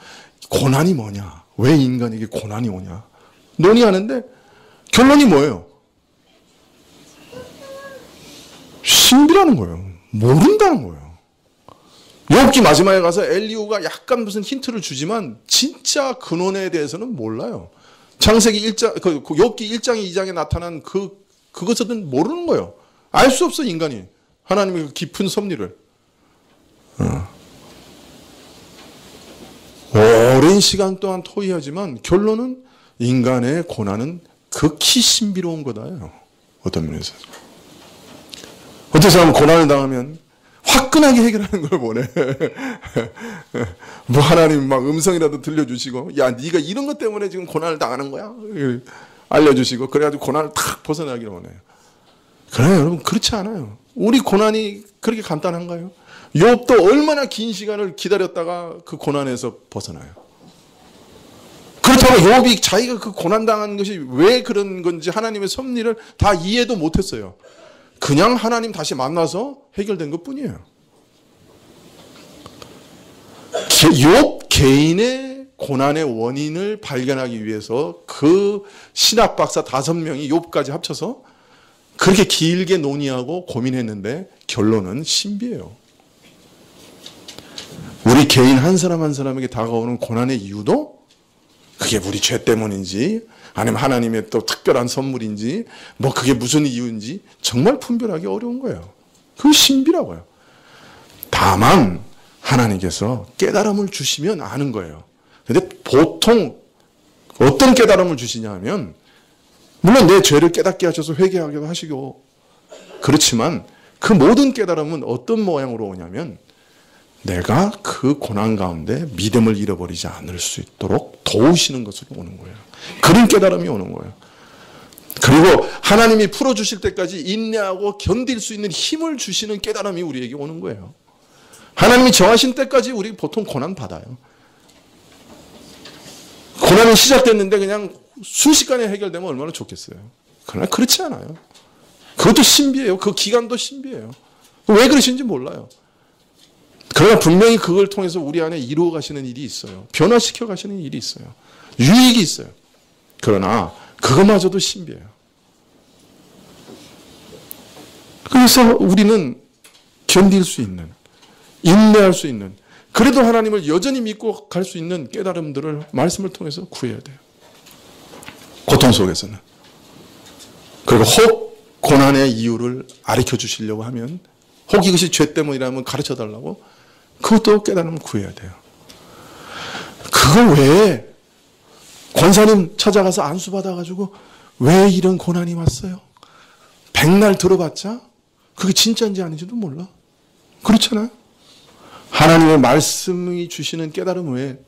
고난이 뭐냐? 왜 인간에게 고난이 오냐? 논의하는데 결론이 뭐예요? 신비라는 거예요. 모른다는 거예요. 욥기 마지막에 가서 엘리후가 약간 무슨 힌트를 주지만 진짜 근원에 대해서는 몰라요. 창세기 1장, 욥기 1장, 2장에 나타난 그것은 모르는 거예요. 알 수 없어, 인간이. 하나님의 그 깊은 섭리를. 오랜 시간 동안 토의하지만 결론은 인간의 고난은 극히 신비로운 거다요. 어떤 면에서. 어떤 사람은 고난을 당하면 화끈하게 해결하는 걸 원해. 뭐 하나님 막 음성이라도 들려주시고, 야, 네가 이런 것 때문에 지금 고난을 당하는 거야? 알려주시고, 그래가지고 고난을 탁 벗어나기를 원해요. 그래요, 여러분, 그렇지 않아요. 우리 고난이 그렇게 간단한가요? 욥도 얼마나 긴 시간을 기다렸다가 그 고난에서 벗어나요. 그렇다고 욥이 자기가 그 고난당한 것이 왜 그런 건지 하나님의 섭리를 다 이해도 못했어요. 그냥 하나님 다시 만나서 해결된 것 뿐이에요. 욥 개인의 고난의 원인을 발견하기 위해서 그 신학 박사 5명이 욥까지 합쳐서 그렇게 길게 논의하고 고민했는데 결론은 신비예요. 우리 개인 한 사람 한 사람에게 다가오는 고난의 이유도 그게 우리 죄 때문인지 아니면 하나님의 또 특별한 선물인지 뭐 그게 무슨 이유인지 정말 분별하기 어려운 거예요. 그게 신비라고요. 다만 하나님께서 깨달음을 주시면 아는 거예요. 근데 보통 어떤 깨달음을 주시냐 하면, 물론 내 죄를 깨닫게 하셔서 회개하기도 하시고, 그렇지만 그 모든 깨달음은 어떤 모양으로 오냐면, 내가 그 고난 가운데 믿음을 잃어버리지 않을 수 있도록 도우시는 것으로 오는 거예요. 그런 깨달음이 오는 거예요. 그리고 하나님이 풀어주실 때까지 인내하고 견딜 수 있는 힘을 주시는 깨달음이 우리에게 오는 거예요. 하나님이 정하신 때까지 우리 보통 고난 받아요. 고난이 시작됐는데 그냥 순식간에 해결되면 얼마나 좋겠어요. 그러나 그렇지 않아요. 그것도 신비예요. 그 기간도 신비예요. 왜 그러신지 몰라요. 그러나 분명히 그걸 통해서 우리 안에 이루어 가시는 일이 있어요. 변화시켜 가시는 일이 있어요. 유익이 있어요. 그러나 그것마저도 신비해요. 그래서 우리는 견딜 수 있는, 인내할 수 있는, 그래도 하나님을 여전히 믿고 갈 수 있는 깨달음들을 말씀을 통해서 구해야 돼요. 고통 속에서는. 그리고 혹 고난의 이유를 가르쳐 주시려고 하면, 혹 이것이 죄 때문이라면 가르쳐 달라고, 그것도 깨달음을 구해야 돼요. 그걸 왜 권사님 찾아가서 안수 받아가지고 왜 이런 고난이 왔어요? 백날 들어봤자 그게 진짜인지 아닌지도 몰라. 그렇잖아요. 하나님의 말씀이 주시는 깨달음 외에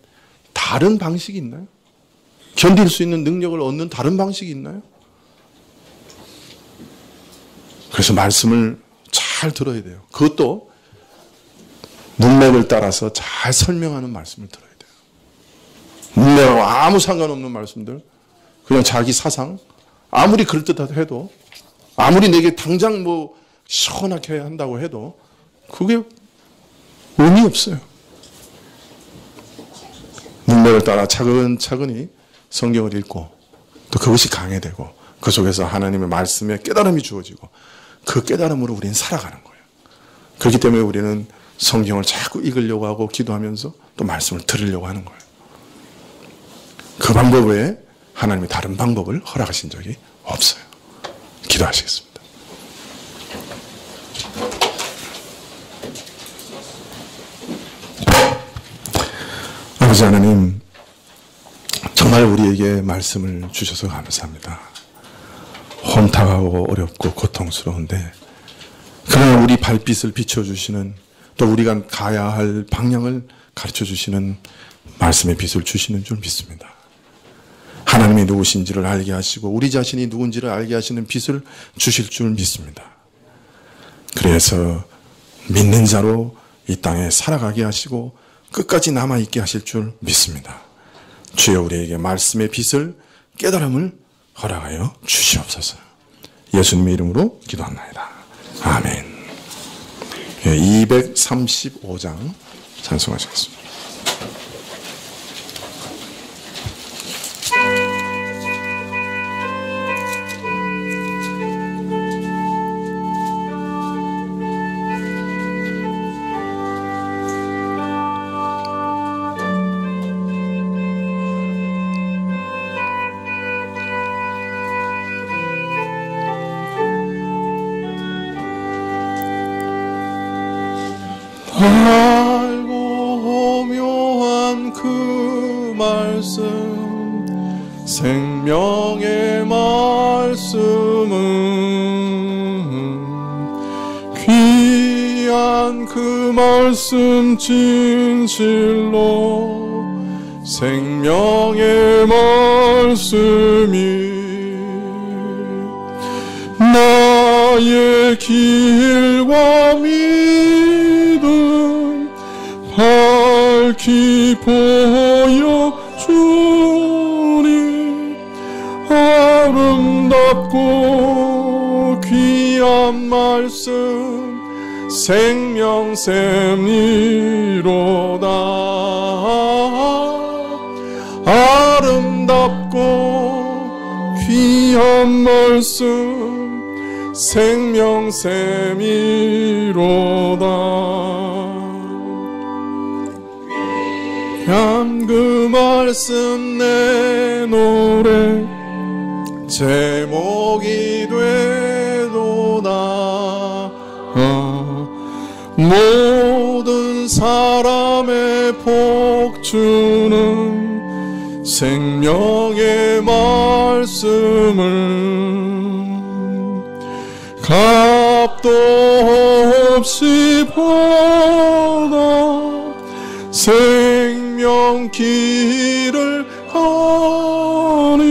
다른 방식이 있나요? 견딜 수 있는 능력을 얻는 다른 방식이 있나요? 그래서 말씀을 잘 들어야 돼요. 그것도 문맥을 따라서 잘 설명하는 말씀을 들어야 돼요. 문맥하고 아무 상관없는 말씀들, 그냥 자기 사상, 아무리 그럴듯하다 해도, 아무리 내게 당장 뭐 시원하게 한다고 해도 그게 의미 없어요. 문맥을 따라 차근차근히 성경을 읽고, 또 그것이 강해되고, 그 속에서 하나님의 말씀에 깨달음이 주어지고, 그 깨달음으로 우리는 살아가는 거예요. 그렇기 때문에 우리는 성경을 자꾸 읽으려고 하고 기도하면서 또 말씀을 들으려고 하는 거예요. 그 방법 외에 하나님이 다른 방법을 허락하신 적이 없어요. 기도하시겠습니다. 아버지 하나님, 정말 우리에게 말씀을 주셔서 감사합니다. 혼탁하고 어렵고 고통스러운데, 그러나 우리 발빛을 비춰주시는, 또 우리가 가야 할 방향을 가르쳐주시는 말씀의 빛을 주시는 줄 믿습니다. 하나님이 누구신지를 알게 하시고 우리 자신이 누군지를 알게 하시는 빛을 주실 줄 믿습니다. 그래서 믿는 자로 이 땅에 살아가게 하시고 끝까지 남아있게 하실 줄 믿습니다. 주여 우리에게 말씀의 빛을, 깨달음을 허락하여 주시옵소서. 예수님의 이름으로 기도합니다. 아멘. 235장 찬송하시겠습니다. 알고 묘한 그 말씀, 생명의 말씀은 귀한 그 말씀 진실로 생명의 말씀이 나의 길과 믿음 밝히 보여주니 아름답고 귀한 말씀 생명샘이로다. 아름답고 귀한 말씀 생명샘이로다. 귀한 그 말씀 내 노래 제목이 되도다. 모든 사람의 복주는 생명의 말씀을 값도 없이 받아 생명 길을 가니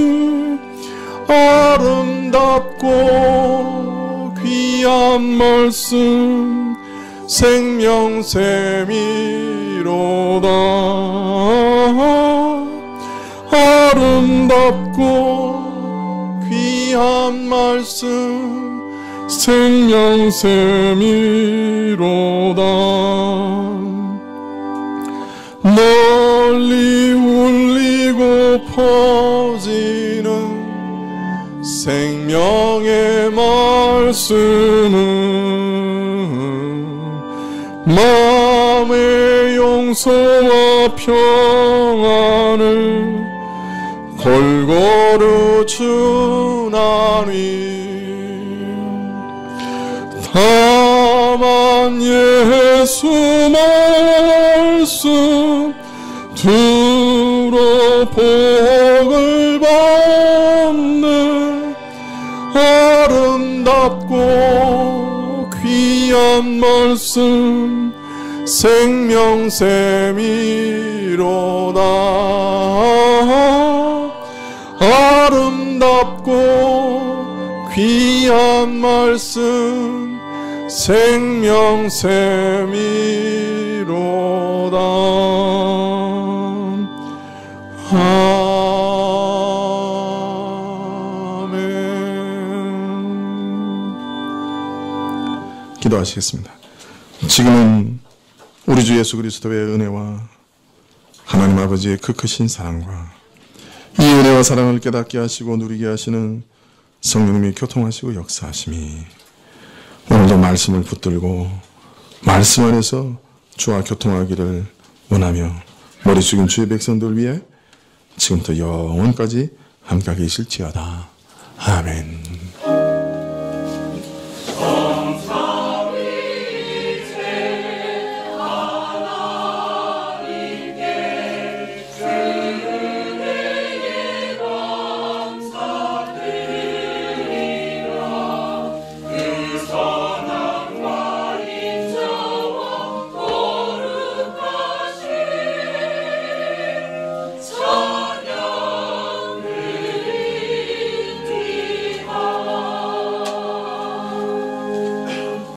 아름답고 귀한 말씀 생명샘이로다. 아름답고 귀한 말씀 생명샘이로다. 널리 울리고 퍼지는 생명의 말씀은 마음의 용서와 평안을 골고루 주나니 다만 예수 말씀 들어 복을 받네. 아름답고 귀한 말씀 생명샘이로다. 아름답고 귀한 말씀 생명샘이로다. 아멘. 기도하시겠습니다. 지금은 우리 주 예수 그리스도의 은혜와 하나님 아버지의 그 크신 사랑과 이 은혜와 사랑을 깨닫게 하시고 누리게 하시는 성령님이 교통하시고 역사하심이 오늘도 말씀을 붙들고 말씀 안에서 주와 교통하기를 원하며 머리 숙인 주의 백성들 위해 지금부터 영원까지 함께 계실지어다. 아멘.